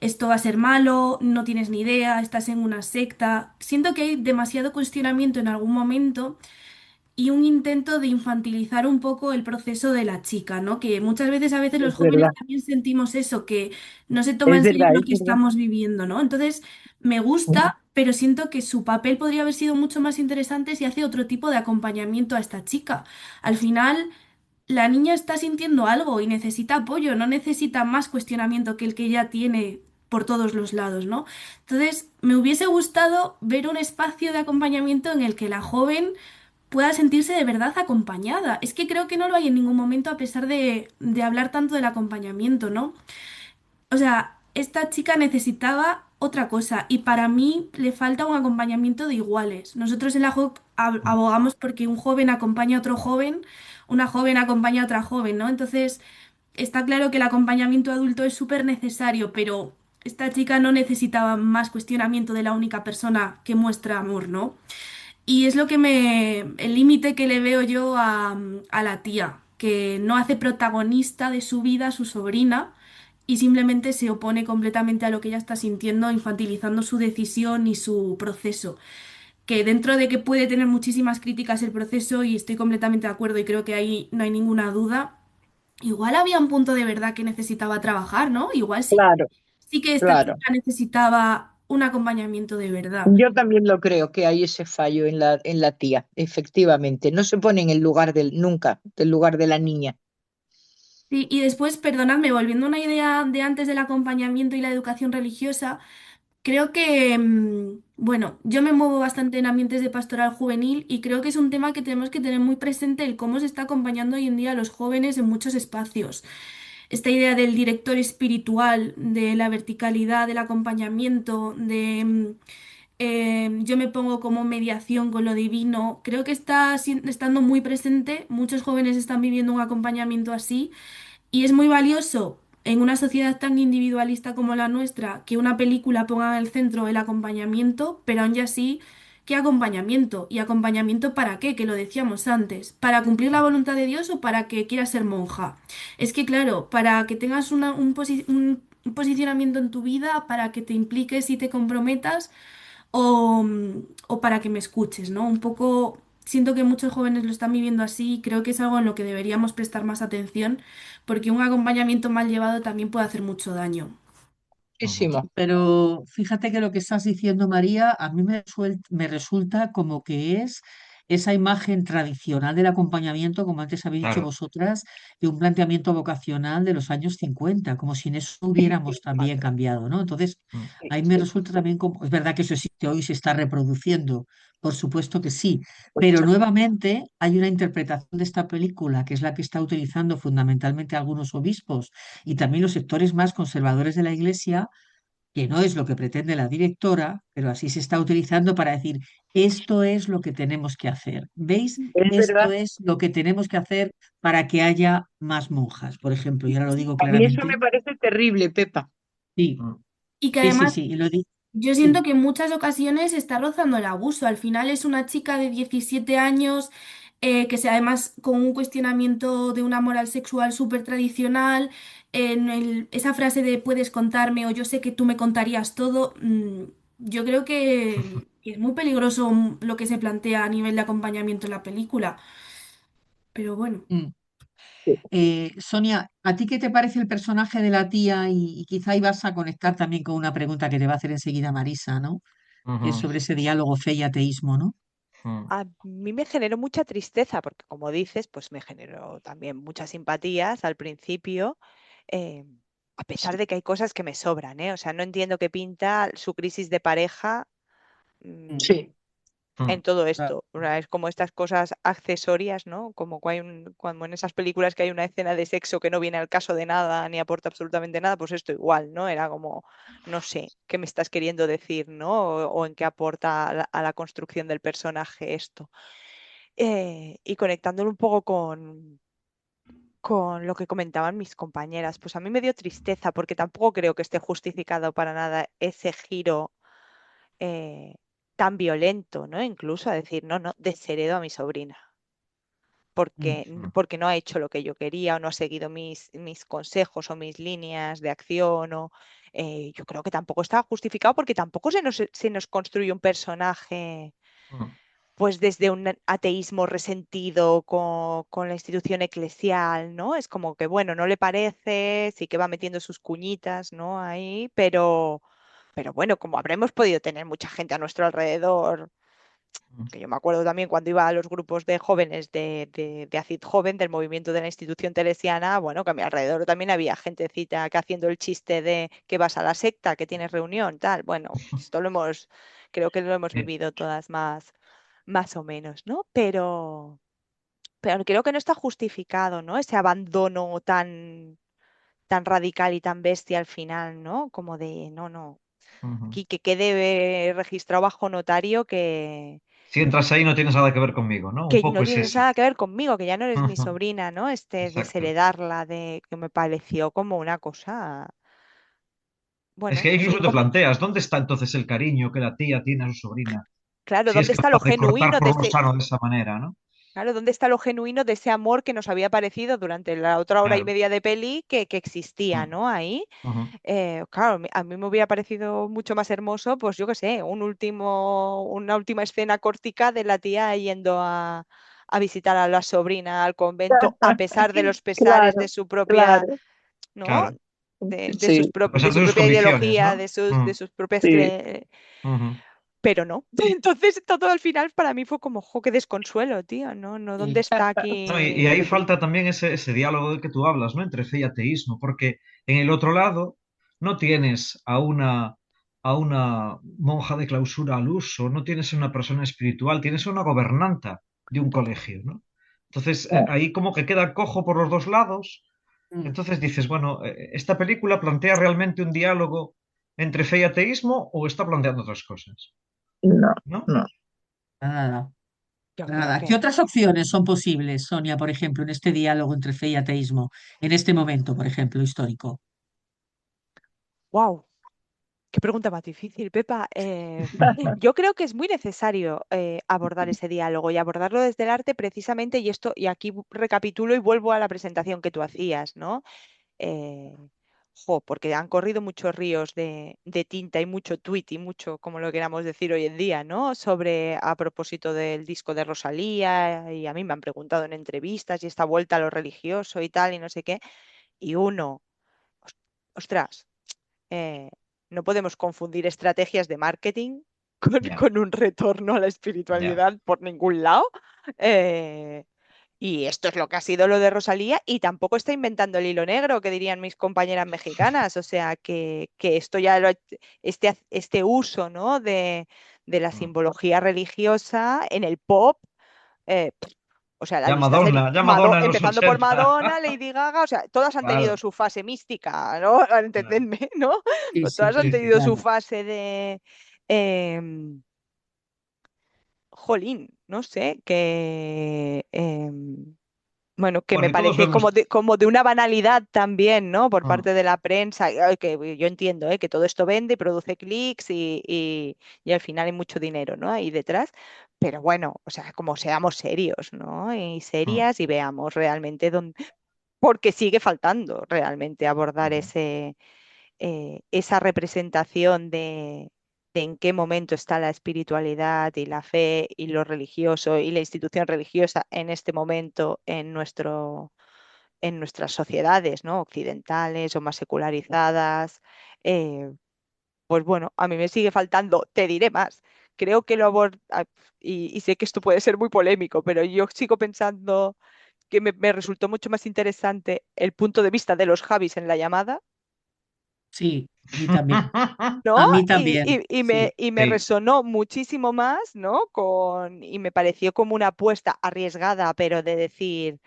esto va a ser malo, no tienes ni idea, estás en una secta. Siento que hay demasiado cuestionamiento en algún momento y un intento de infantilizar un poco el proceso de la chica, ¿no? Que muchas veces, a veces los Es jóvenes verdad, también sentimos eso, que no se toma es en serio verdad, lo es que verdad. estamos viviendo, ¿no? Entonces, me gusta, pero siento que su papel podría haber sido mucho más interesante si hace otro tipo de acompañamiento a esta chica. Al final, la niña está sintiendo algo y necesita apoyo, no necesita más cuestionamiento que el que ya tiene por todos los lados, ¿no? Entonces, me hubiese gustado ver un espacio de acompañamiento en el que la joven pueda sentirse de verdad acompañada. Es que creo que no lo hay en ningún momento a pesar de hablar tanto del acompañamiento, ¿no? O sea, esta chica necesitaba otra cosa y para mí le falta un acompañamiento de iguales. Nosotros en la JOC abogamos porque un joven acompaña a otro joven, una joven acompaña a otra joven, ¿no? Entonces, está claro que el acompañamiento adulto es súper necesario, pero esta chica no necesitaba más cuestionamiento de la única persona que muestra amor, ¿no? Y es lo que el límite que le veo yo a la tía, que no hace protagonista de su vida a su sobrina y simplemente se opone completamente a lo que ella está sintiendo, infantilizando su decisión y su proceso. Que dentro de que puede tener muchísimas críticas el proceso, y estoy completamente de acuerdo y creo que ahí no hay ninguna duda, igual había un punto de verdad que necesitaba trabajar, ¿no? Igual sí, Claro, sí que esta claro. chica necesitaba un acompañamiento de verdad. Yo también lo creo que hay ese fallo en la tía, efectivamente. No se pone en el lugar nunca, del lugar de la niña. Y después, perdonadme, volviendo a una idea de antes del acompañamiento y la educación religiosa, creo que, bueno, yo me muevo bastante en ambientes de pastoral juvenil y creo que es un tema que tenemos que tener muy presente el cómo se está acompañando hoy en día a los jóvenes en muchos espacios. Esta idea del director espiritual, de la verticalidad, del acompañamiento, yo me pongo como mediación con lo divino, creo que está estando muy presente. Muchos jóvenes están viviendo un acompañamiento así. Y es muy valioso en una sociedad tan individualista como la nuestra que una película ponga en el centro el acompañamiento, pero aún así, ¿qué acompañamiento? ¿Y acompañamiento para qué? Que lo decíamos antes. ¿Para cumplir la voluntad de Dios o para que quieras ser monja? Es que, claro, para que tengas un posicionamiento en tu vida, para que te impliques y te comprometas, o para que me escuches, ¿no? Un poco siento que muchos jóvenes lo están viviendo así y creo que es algo en lo que deberíamos prestar más atención porque un acompañamiento mal llevado también puede hacer mucho daño. Ujú. Muchísimo. Pero fíjate que lo que estás diciendo, María, a mí me resulta como que es esa imagen tradicional del acompañamiento, como antes habéis dicho Claro. vosotras, de un planteamiento vocacional de los años 50, como si en eso hubiéramos también cambiado, ¿no? Entonces, Mm, a mí me resulta también como, es verdad que eso existe hoy, se está reproduciendo, por supuesto que sí, pero nuevamente hay una interpretación de esta película, que es la que está utilizando fundamentalmente algunos obispos y también los sectores más conservadores de la Iglesia, que no es lo que pretende la directora, pero así se está utilizando para decir, esto es lo que tenemos que hacer. ¿Veis? Es Esto verdad. es lo que tenemos que hacer para que haya más monjas, por ejemplo. Y ahora lo digo A mí eso me claramente. parece terrible, Pepa. Sí, mm, Y que sí, sí, además sí. Y lo digo. yo siento Sí. que en muchas ocasiones está rozando el abuso. Al final es una chica de 17 años además con un cuestionamiento de una moral sexual súper tradicional. Esa frase de puedes contarme o yo sé que tú me contarías todo. Yo creo que es muy peligroso lo que se plantea a nivel de acompañamiento en la película. Pero bueno. Mm. Sonia, ¿a ti qué te parece el personaje de la tía? Y quizá ahí vas a conectar también con una pregunta que te va a hacer enseguida Marisa, ¿no? Que es ujú, sobre ese diálogo fe y ateísmo, ¿no? mm, A mí me generó mucha tristeza porque, como dices, pues me generó también muchas simpatías al principio, eh, a pesar Sí. de que hay cosas que me sobran, ¿eh? O sea, no entiendo qué pinta su crisis de pareja, mm, Sí. mm, en todo Claro. esto. O sea, es como estas cosas accesorias, ¿no? Como cuando en esas películas que hay una escena de sexo que no viene al caso de nada ni aporta absolutamente nada, pues esto igual, ¿no? Era como, no sé, ¿qué me estás queriendo decir, ¿no? O en qué aporta a la construcción del personaje esto. Y conectándolo un poco con lo que comentaban mis compañeras, pues a mí me dio tristeza porque tampoco creo que esté justificado para nada ese giro eh, tan violento, ¿no? Incluso a decir, no, no, desheredo a mi sobrina. Mm, mm, Porque no ha hecho lo que yo quería o no ha seguido mis consejos o mis líneas de acción yo creo que tampoco estaba justificado porque tampoco se nos construye un personaje mm, pues desde un ateísmo resentido con la institución eclesial, ¿no? Es como que, bueno, no le parece, sí que va metiendo sus cuñitas, ¿no? Ahí, pero bueno, como habremos podido tener mucha gente a nuestro alrededor, mm, que yo me acuerdo también cuando iba a los grupos de jóvenes de ACID Joven, del movimiento de la institución teresiana, bueno, que a mi alrededor también había gentecita que haciendo el chiste de que vas a la secta, que tienes reunión, tal. Bueno, esto creo que lo hemos sí, vivido todas más o menos, ¿no? Pero creo que no está justificado, ¿no? Ese abandono tan radical y tan bestia al final, ¿no? Como de, no, no, ujú. aquí que quede registrado bajo notario Si entras ahí no tienes nada que ver conmigo, ¿no? Un que poco no es tienes eso. nada que ver conmigo, que ya no eres mi Ujú, sobrina, ¿no? exacto. Desheredarla que me pareció como una cosa, Es bueno, que no sé, incluso te planteas, ¿dónde está entonces el cariño que la tía tiene a su sobrina? claro, Si es ¿dónde está lo capaz de cortar genuino de por lo ese, sano de esa manera, ¿no? claro, dónde está lo genuino de ese amor que nos había parecido durante la otra hora y Claro. media de peli que existía, Mm, ¿no? Ahí. ujú, Claro, a mí me hubiera parecido mucho más hermoso, pues yo qué sé, una última escena cortica de la tía yendo a visitar a la sobrina al convento, a pesar de los pesares de Claro, su propia, claro. ¿no? claro. sus Sí, A de pesar su de sus propia convicciones, ideología, ¿no? de sus propias sí. Ujú. pero no. Entonces todo al final para mí fue como, jo, qué desconsuelo, tío, ¿no? No, ¿dónde Sí. está No, y aquí? ahí falta también ese diálogo del que tú hablas, ¿no? Entre fe y ateísmo, porque en el otro lado no tienes a una monja de clausura al uso, no tienes a una persona espiritual, tienes a una gobernanta de un colegio, ¿no? Entonces, ahí como que queda cojo por los dos lados. Mm. Entonces dices, bueno, ¿esta película plantea realmente un diálogo entre fe y ateísmo o está planteando otras cosas? No, ¿No? no. Nada, Yo creo nada. ¿Qué que, otras opciones son posibles, Sonia, por ejemplo, en este diálogo entre fe y ateísmo, en este momento, por ejemplo, histórico? wow. Qué pregunta más difícil, Pepa. Yo creo que es muy necesario abordar ese diálogo y abordarlo desde el arte precisamente, y esto, y aquí recapitulo y vuelvo a la presentación que tú hacías, ¿no? Eh, porque han corrido muchos ríos de tinta y mucho tuit y mucho, como lo queramos decir hoy en día, ¿no? Sobre a propósito del disco de Rosalía, y a mí me han preguntado en entrevistas y esta vuelta a lo religioso y tal, y no sé qué, y uno, os- ostras eh, no podemos confundir estrategias de marketing Ya, con un retorno a la ya. espiritualidad por ningún lado. Eh, y esto es lo que ha sido lo de Rosalía y tampoco está inventando el hilo negro, que dirían mis compañeras mexicanas. O sea, que esto ya este uso, ¿no? de la Mm. simbología religiosa en el pop. eh, o sea, la lista sería Ya Madonna en los empezando por 80. Madonna, Lady Gaga, o sea, todas han tenido Claro, su fase mística, ¿no? claro. Entendedme, ¿no? Sí, Pues sí, todas han Sí, sí, tenido su claro. fase de, em, jolín, no sé, bueno, que bueno, me y todos parece vemos. como de una banalidad también, ¿no? Por Mm, parte de la prensa, que yo entiendo, que todo esto vende y produce clics y al final hay mucho dinero, ¿no? Ahí detrás. Pero bueno, o sea, como seamos serios, ¿no? Y mm, serias y veamos realmente dónde, porque sigue faltando realmente abordar ujú, esa representación de en qué momento está la espiritualidad y la fe y lo religioso y la institución religiosa en este momento en nuestras sociedades, ¿no? Occidentales o más secularizadas. Eh, pues bueno, a mí me sigue faltando, te diré más. Creo que lo aborda, y sé que esto puede ser muy polémico, pero yo sigo pensando que me resultó mucho más interesante el punto de vista de los Javis en la llamada, Sí, a mí también. ¿no? A mí también. Sí, Y me Sí. resonó muchísimo más, ¿no? Y me pareció como una apuesta arriesgada, pero de decir,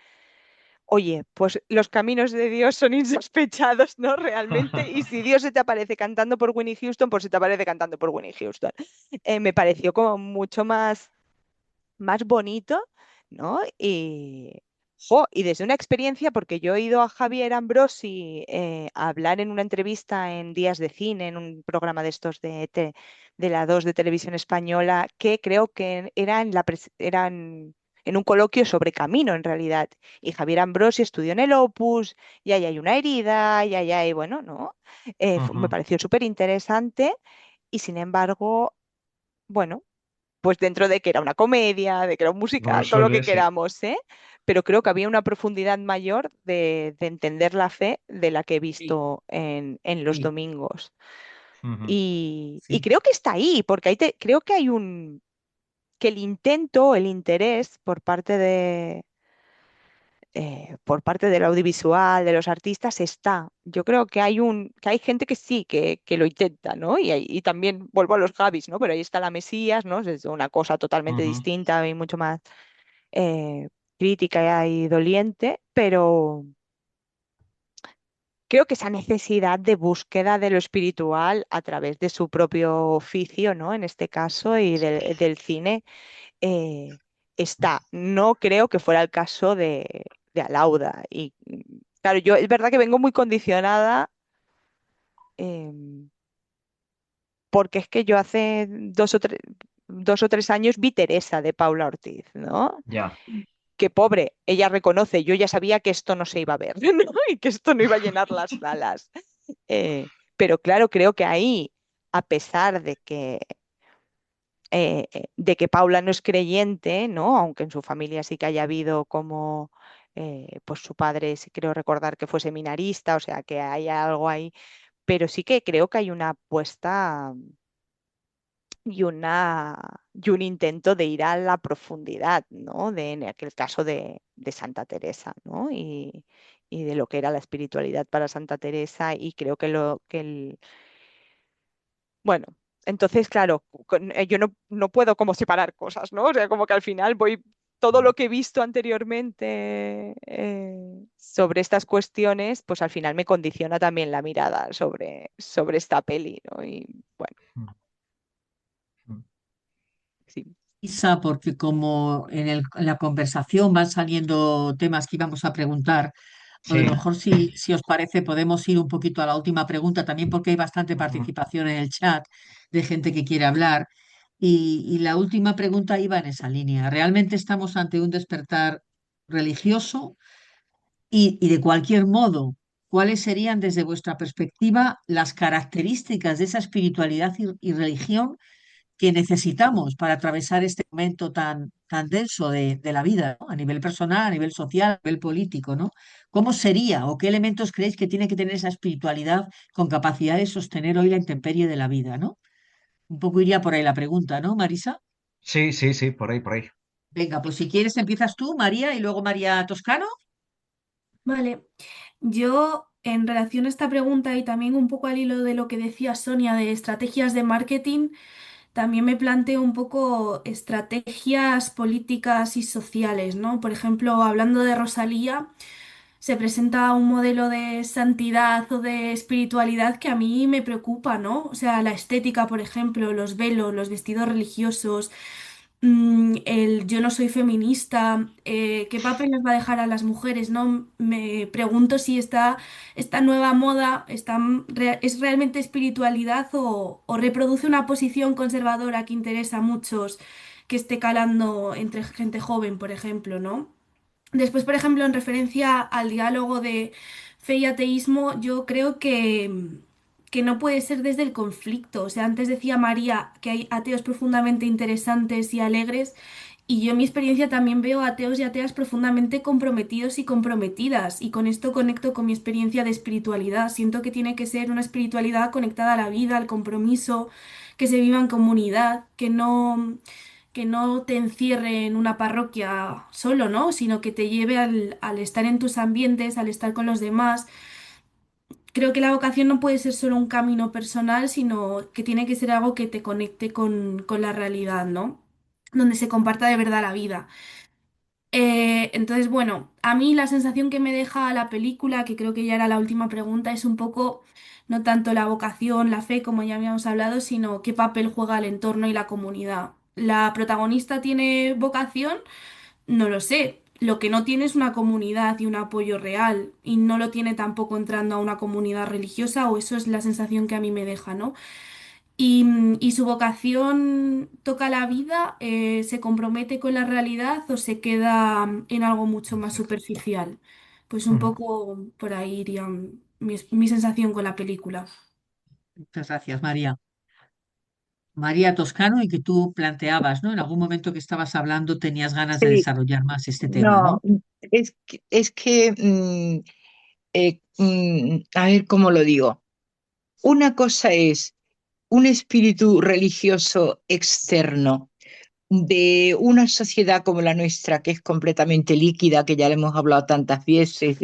oye, pues los caminos de Dios son insospechados, ¿no? Realmente, y si Dios se te aparece cantando por Winnie Houston, pues se te aparece cantando por Winnie Houston. Me pareció como mucho más bonito, ¿no? Y desde una experiencia, porque yo he oído a Javier Ambrosi hablar en una entrevista en Días de Cine, en un programa de estos de la 2 de Televisión Española, que creo que era en un coloquio sobre camino, en realidad. Y Javier Ambrosi estudió en el Opus, y ahí hay una herida, y ahí hay, bueno, ¿no? Me Ujú, pareció súper interesante, y sin embargo, bueno, pues dentro de que era una comedia, de que era un lo musical, todo lo que resuelve, sí. queramos, ¿eh? Pero creo que había una profundidad mayor de entender la fe de la que he sí, visto en los sí, domingos. Ujú, Y sí. creo que está ahí, porque creo que que el intento, el interés por parte del audiovisual, de los artistas, está. Yo creo que que hay gente que sí, que lo intenta, ¿no? Y también vuelvo a los Javis, ¿no? Pero ahí está la Mesías, ¿no? Es una cosa totalmente ujú. distinta y mucho más eh, crítica y doliente, pero creo que esa necesidad de búsqueda de lo espiritual a través de su propio oficio, ¿no? En este caso, y del cine, eh, está. No creo que fuera el caso de Alauda. Y claro, yo es verdad que vengo muy condicionada, porque es que yo hace 2 o 3 años vi Teresa de Paula Ortiz, ¿no? Ya. Que pobre, ella reconoce, yo ya sabía que esto no se iba a ver, ¿no? Y que esto no iba a llenar las salas. Pero claro, creo que ahí, a pesar de que Paula no es creyente, ¿no? Aunque en su familia sí que haya habido como pues su padre, sí creo recordar que fue seminarista, o sea que hay algo ahí, pero sí que creo que hay una apuesta y un intento de ir a la profundidad, ¿no? En aquel caso de Santa Teresa, ¿no? Y de lo que era la espiritualidad para Santa Teresa, y creo que bueno, entonces, claro, yo no puedo como separar cosas, ¿no? O sea, como que al final voy, todo lo que he visto anteriormente sobre estas cuestiones, pues al final me condiciona también la mirada sobre esta peli, ¿no? Y bueno, sí. Isa, porque como en la conversación van saliendo temas que íbamos a preguntar, a lo Sí. mejor si os parece podemos ir un poquito a la última pregunta, también porque hay bastante Ujú. participación en el chat de gente que quiere hablar. Y la última pregunta iba en esa línea. ¿Realmente estamos ante un despertar religioso? Y de cualquier modo, ¿cuáles serían desde vuestra perspectiva las características de esa espiritualidad y religión que necesitamos para atravesar este momento tan denso de la vida, ¿no? A nivel personal, a nivel social, a nivel político, ¿no? ¿Cómo sería o qué elementos creéis que tiene que tener esa espiritualidad con capacidad de sostener hoy la intemperie de la vida, ¿no? Un poco iría por ahí la pregunta, ¿no, Marisa? Sí, sí, sí, por ahí, por ahí. Venga, pues si quieres empiezas tú, María, y luego María Toscano. Vale, yo en relación a esta pregunta y también un poco al hilo de lo que decía Sonia de estrategias de marketing, también me planteo un poco estrategias políticas y sociales, ¿no? Por ejemplo, hablando de Rosalía, se presenta un modelo de santidad o de espiritualidad que a mí me preocupa, ¿no? O sea, la estética, por ejemplo, los velos, los vestidos religiosos, el yo no soy feminista, ¿qué papel nos va a dejar a las mujeres, no? Me pregunto si esta nueva moda es realmente espiritualidad o reproduce una posición conservadora que interesa a muchos, que esté calando entre gente joven, por ejemplo, ¿no? Después, por ejemplo, en referencia al diálogo de fe y ateísmo, yo creo que no puede ser desde el conflicto. O sea, antes decía María que hay ateos profundamente interesantes y alegres, y yo en mi experiencia también veo ateos y ateas profundamente comprometidos y comprometidas, y con esto conecto con mi experiencia de espiritualidad. Siento que tiene que ser una espiritualidad conectada a la vida, al compromiso, que se viva en comunidad, que no te encierre en una parroquia solo, ¿no? Sino que te lleve al estar en tus ambientes, al estar con los demás. Creo que la vocación no puede ser solo un camino personal, sino que tiene que ser algo que te conecte con la realidad, ¿no? Donde se comparta de verdad la vida. Entonces, bueno, a mí la sensación que me deja la película, que creo que ya era la última pregunta, es un poco no tanto la vocación, la fe, como ya habíamos hablado, sino qué papel juega el entorno y la comunidad. ¿La protagonista tiene vocación? No lo sé. Lo que no tiene es una comunidad y un apoyo real, y no lo tiene tampoco entrando a una comunidad religiosa, o eso es la sensación que a mí me deja, ¿no? Y su vocación toca la vida, se compromete con la realidad o se queda en algo mucho más superficial. Pues un Ujú. poco por ahí iría mi sensación con la película. Muchas gracias, María. María Toscano, y que tú planteabas, ¿no? En algún momento que estabas hablando tenías ganas de Sí, desarrollar más este tema, no, ¿no? a ver cómo lo digo. Una cosa es un espíritu religioso externo de una sociedad como la nuestra, que es completamente líquida, que ya le hemos hablado tantas veces,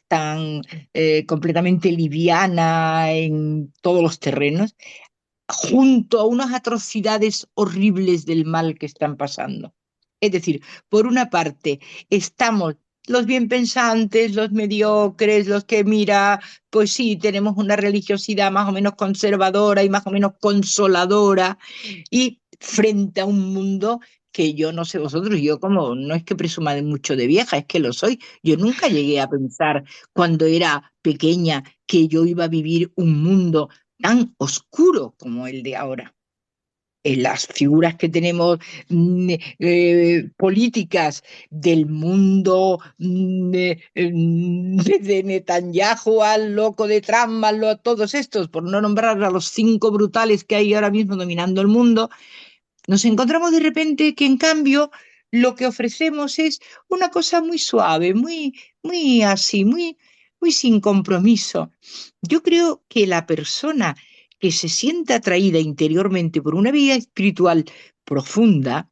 tan completamente liviana en todos los terrenos, junto a unas atrocidades horribles del mal que están pasando. Es decir, por una parte, estamos los bien pensantes, los mediocres, los que mira, pues sí, tenemos una religiosidad más o menos conservadora y más o menos consoladora, y frente a un mundo que yo no sé vosotros, yo como no es que presuma de mucho de vieja, es que lo soy. Yo nunca llegué a pensar cuando era pequeña que yo iba a vivir un mundo tan oscuro como el de ahora. Las figuras que tenemos políticas del mundo, desde Netanyahu al loco de Trump, a todos estos, por no nombrar a los 5 brutales que hay ahora mismo dominando el mundo, nos encontramos de repente que en cambio lo que ofrecemos es una cosa muy suave, muy así, muy sin compromiso. Yo creo que la persona que se siente atraída interiormente por una vida espiritual profunda,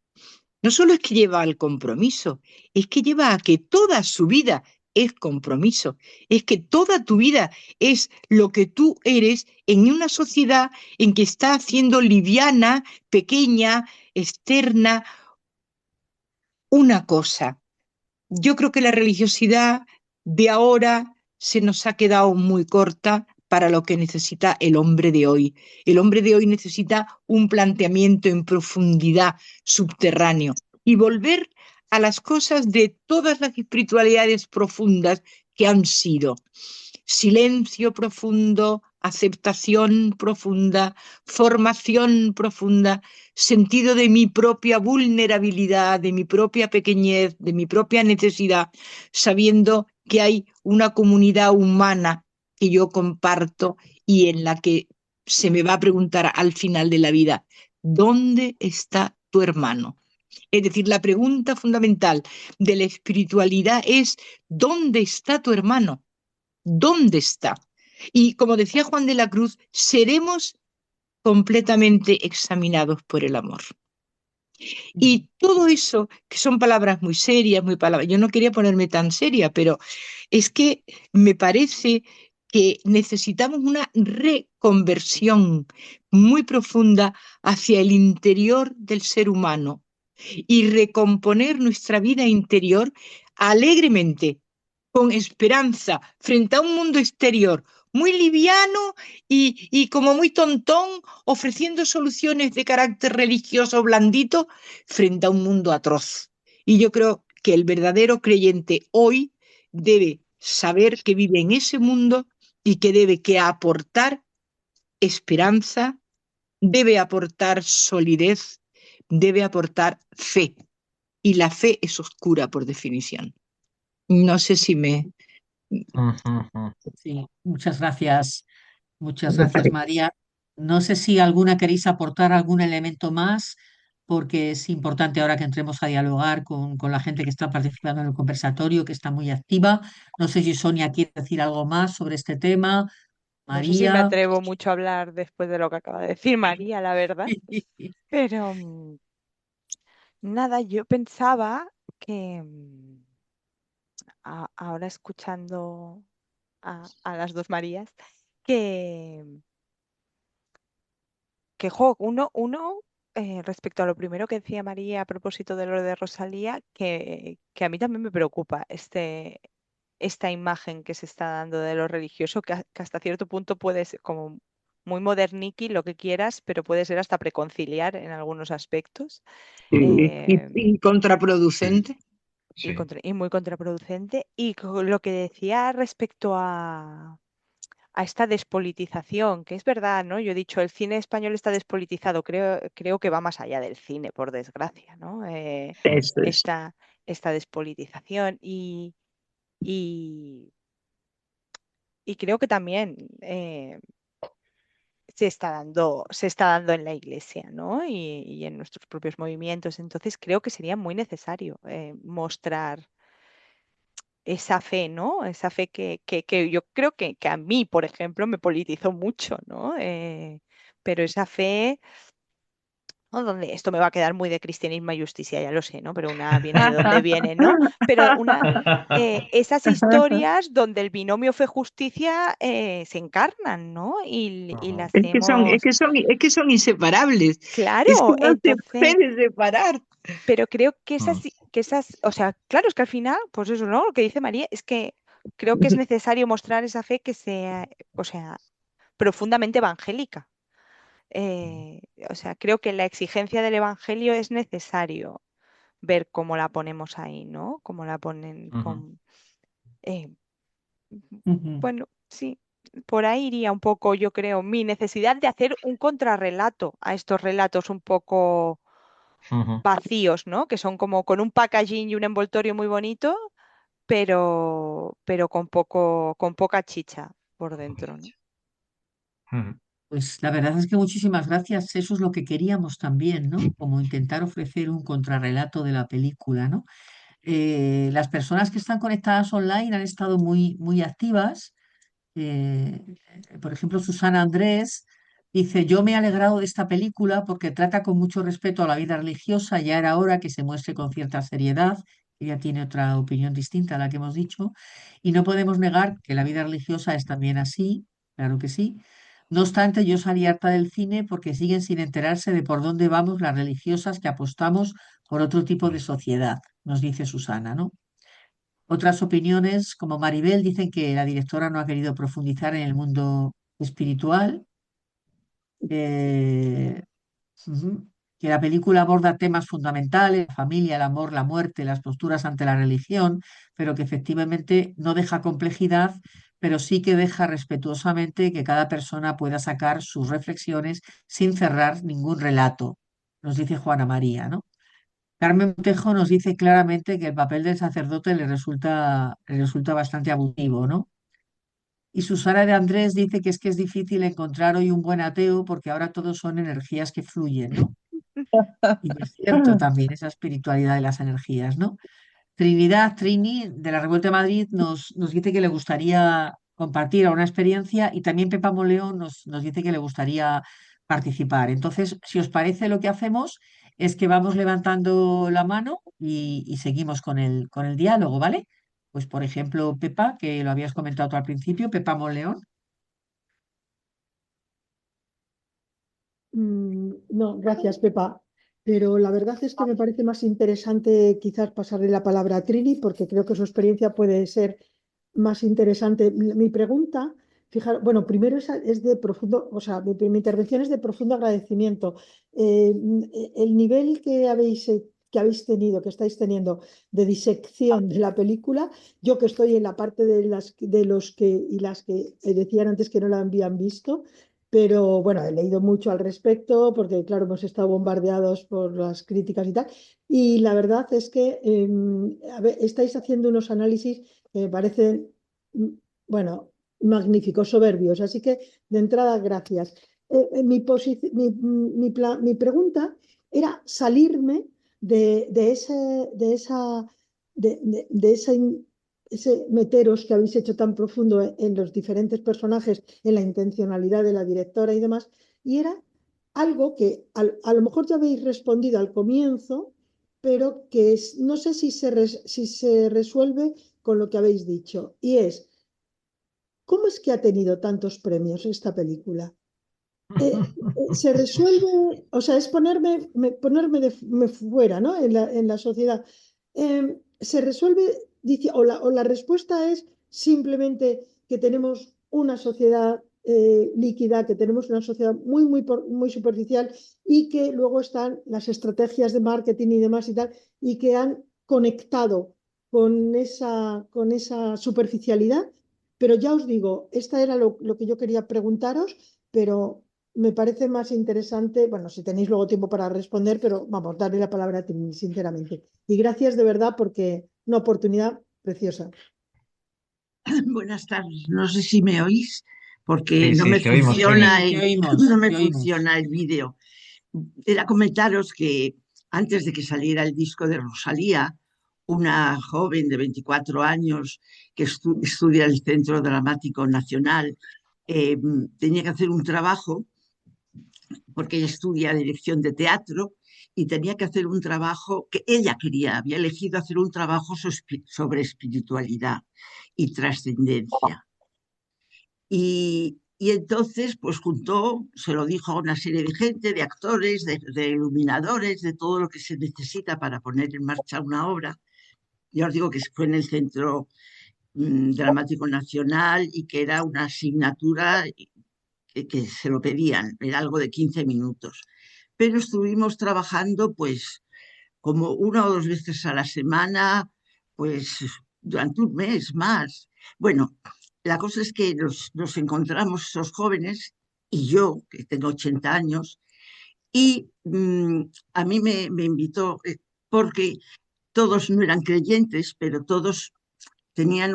no solo es que lleva al compromiso, es que lleva a que toda su vida es compromiso, es que toda tu vida es lo que tú eres en una sociedad en que está haciendo liviana, pequeña, externa, una cosa. Yo creo que la religiosidad de ahora se nos ha quedado muy corta para lo que necesita el hombre de hoy. El hombre de hoy necesita un planteamiento en profundidad, subterráneo, y volver a las cosas de todas las espiritualidades profundas que han sido. Silencio profundo, aceptación profunda, formación profunda, sentido de mi propia vulnerabilidad, de mi propia pequeñez, de mi propia necesidad, sabiendo que hay una comunidad humana que yo comparto y en la que se me va a preguntar al final de la vida, ¿dónde está tu hermano? Es decir, la pregunta fundamental de la espiritualidad es, ¿dónde está tu hermano? ¿Dónde está? Y como decía Juan de la Cruz, seremos completamente examinados por el amor. Y todo eso, que son palabras muy serias, muy palabras, yo no quería ponerme tan seria, pero es que me parece que necesitamos una reconversión muy profunda hacia el interior del ser humano y recomponer nuestra vida interior alegremente, con esperanza, frente a un mundo exterior muy liviano y como muy tontón, ofreciendo soluciones de carácter religioso blandito frente a un mundo atroz. Y yo creo que el verdadero creyente hoy debe saber que vive en ese mundo y que debe que aportar esperanza, debe aportar solidez, debe aportar fe. Y la fe es oscura por definición. No sé si me... Sí, muchas gracias, María. No sé si alguna queréis aportar algún elemento más, porque es importante ahora que entremos a dialogar con la gente que está participando en el conversatorio, que está muy activa. No sé si Sonia quiere decir algo más sobre este tema, No sé si me María. atrevo mucho a hablar después de lo que acaba de decir María, la verdad, pero nada, yo pensaba que ahora escuchando a las dos Marías, que, que respecto a lo primero que decía María a propósito de lo de Rosalía, que a mí también me preocupa esta imagen que se está dando de lo religioso, que hasta cierto punto puede ser como muy moderniqui, lo que quieras, pero puede ser hasta preconciliar en algunos aspectos. eh, y contraproducente. y muy contraproducente. Y lo que decía respecto a esta despolitización, que es verdad, ¿no? Yo he dicho, el cine español está despolitizado, creo que va más allá del cine, por desgracia, ¿no? Eso es. Esta despolitización y, y creo que también se está dando en la iglesia, ¿no? Y en nuestros propios movimientos. Entonces creo que sería muy necesario mostrar esa fe, ¿no? Esa fe que yo creo que a mí, por ejemplo, me politizó mucho, ¿no? Pero esa fe, ¿no? Donde esto me va a quedar muy de cristianismo y justicia, ya lo sé, ¿no? Pero una viene de donde viene, ¿no? Pero esas historias donde el binomio fe-justicia se encarnan, ¿no? Y la hacemos, Es que son inseparables. Es que claro, no se entonces, puede separar. pero creo que esas, o sea, claro, es que al final, pues eso, ¿no? Lo que dice María es que creo que es necesario mostrar esa fe que sea, o sea, profundamente evangélica. Eh, o sea, creo que la exigencia del evangelio es necesario ver cómo la ponemos ahí, ¿no? Cómo la ponen con... eh, Ujú, bueno, sí, por ahí iría un poco, yo creo, mi necesidad de hacer un contrarrelato a estos relatos un poco vacíos, ¿no? Que son como con un packaging y un envoltorio muy bonito, pero con poca chicha por dentro, ¿no? Pues la verdad es que muchísimas gracias. Eso es lo que queríamos también, ¿no? Como intentar ofrecer un contrarrelato de la película, ¿no? Las personas que están conectadas online han estado muy activas. Por ejemplo, Susana Andrés dice, yo me he alegrado de esta película porque trata con mucho respeto a la vida religiosa, ya era hora que se muestre con cierta seriedad. Ella tiene otra opinión distinta a la que hemos dicho, y no podemos negar que la vida religiosa es también así, claro que sí. No obstante, yo salí harta del cine porque siguen sin enterarse de por dónde vamos las religiosas que apostamos por otro tipo de sociedad, nos dice Susana, ¿no? Otras opiniones, como Maribel, dicen que la directora no ha querido profundizar en el mundo espiritual, eh, ujú, que la película aborda temas fundamentales, la familia, el amor, la muerte, las posturas ante la religión, pero que efectivamente no deja complejidad, pero sí que deja respetuosamente que cada persona pueda sacar sus reflexiones sin cerrar ningún relato, nos dice Juana María, ¿no? Carmen Montejo nos dice claramente que el papel del sacerdote le resulta bastante abusivo, ¿no? Y Susana de Andrés dice que es difícil encontrar hoy un buen ateo porque ahora todos son energías que fluyen, ¿no? Y es cierto también esa espiritualidad de las energías, ¿no? Trini, de la Revuelta de Madrid, nos dice que le gustaría compartir una experiencia, y también Pepa Moleón nos dice que le gustaría participar. Entonces, si os parece, lo que hacemos es que vamos levantando la mano y seguimos con el diálogo, ¿vale? Pues, por ejemplo, Pepa, que lo habías comentado tú al principio, Pepa Moleón. No, gracias, Pepa. Pero la verdad es que me parece más interesante quizás pasarle la palabra a Trini, porque creo que su experiencia puede ser más interesante. Mi pregunta, fijar, bueno, primero es de profundo, o sea, mi intervención es de profundo agradecimiento. El nivel que habéis tenido, que estáis teniendo de disección de la película, yo que estoy en la parte de los que y las que decían antes que no la habían visto. Pero bueno, he leído mucho al respecto porque, claro, hemos estado bombardeados por las críticas y tal. Y la verdad es que a ver, estáis haciendo unos análisis que me parecen, mm, bueno, magníficos, soberbios. Así que, de entrada, gracias. Mi pregunta era salirme de ese meteros que habéis hecho tan profundo en los diferentes personajes, en la intencionalidad de la directora y demás, y era algo que a lo mejor ya habéis respondido al comienzo, pero que no sé si se resuelve con lo que habéis dicho, y es, ¿cómo es que ha tenido tantos premios esta película? Se resuelve, o sea, es ponerme fuera, ¿no? En la sociedad. Se resuelve, dice, o la respuesta es simplemente que tenemos una sociedad líquida, que tenemos una sociedad muy superficial, y que luego están las estrategias de marketing y demás y tal, y que han conectado con esa superficialidad. Pero ya os digo, esta era lo que yo quería preguntaros, pero me parece más interesante, bueno, si tenéis luego tiempo para responder, pero vamos, darle la palabra a ti, sinceramente. Y gracias de verdad porque una oportunidad preciosa. Buenas tardes, no sé si me oís porque Sí, no sí, me te oímos, funciona Trini. Sí, te no oímos, me te oímos. funciona el vídeo. Era comentaros que antes de que saliera el disco de Rosalía, una joven de 24 años que estudia en el Centro Dramático Nacional, eh, tenía que hacer un trabajo porque ella estudia dirección de teatro y tenía que hacer un trabajo que ella quería, había elegido hacer un trabajo sobre espiritualidad y trascendencia. Y entonces, pues juntó, se lo dijo a una serie de gente, de actores, de iluminadores, de todo lo que se necesita para poner en marcha una obra. Ya os digo que fue en el Centro Dramático Nacional y que era una asignatura que se lo pedían, era algo de 15 minutos. Pero estuvimos trabajando pues como una o dos veces a la semana, pues durante un mes más. Bueno, la cosa es que nos encontramos esos jóvenes y yo, que tengo 80 años, y a mí me invitó, porque todos no eran creyentes, pero todos tenían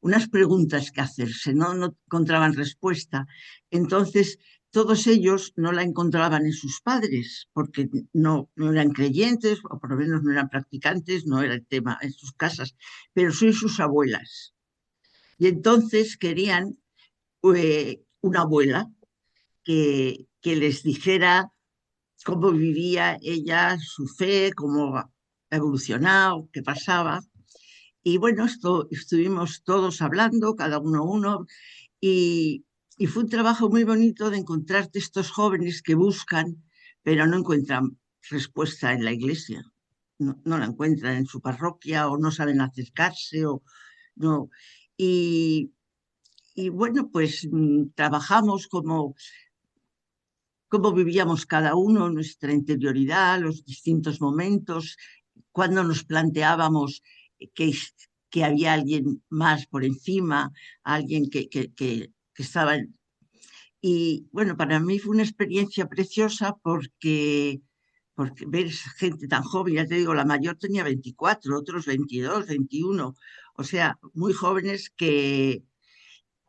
unas preguntas que hacerse, ¿no? No encontraban respuesta. Entonces, todos ellos no la encontraban en sus padres, porque no eran creyentes, o por lo menos no eran practicantes, no era el tema en sus casas, pero sí sus abuelas. Y entonces querían una abuela que les dijera cómo vivía ella su fe, cómo ha evolucionado, qué pasaba. Y bueno, estuvimos todos hablando, cada uno, y, y fue un trabajo muy bonito de encontrarte estos jóvenes que buscan, pero no encuentran respuesta en la iglesia. No la encuentran en su parroquia o no saben acercarse o no. Y, y bueno, pues trabajamos cómo vivíamos cada uno, nuestra interioridad, los distintos momentos, cuando nos planteábamos que, que había alguien más por encima, alguien que estaba... Y bueno, para mí fue una experiencia preciosa porque ver gente tan joven, ya te digo, la mayor tenía 24, otros 22, 21, o sea, muy jóvenes que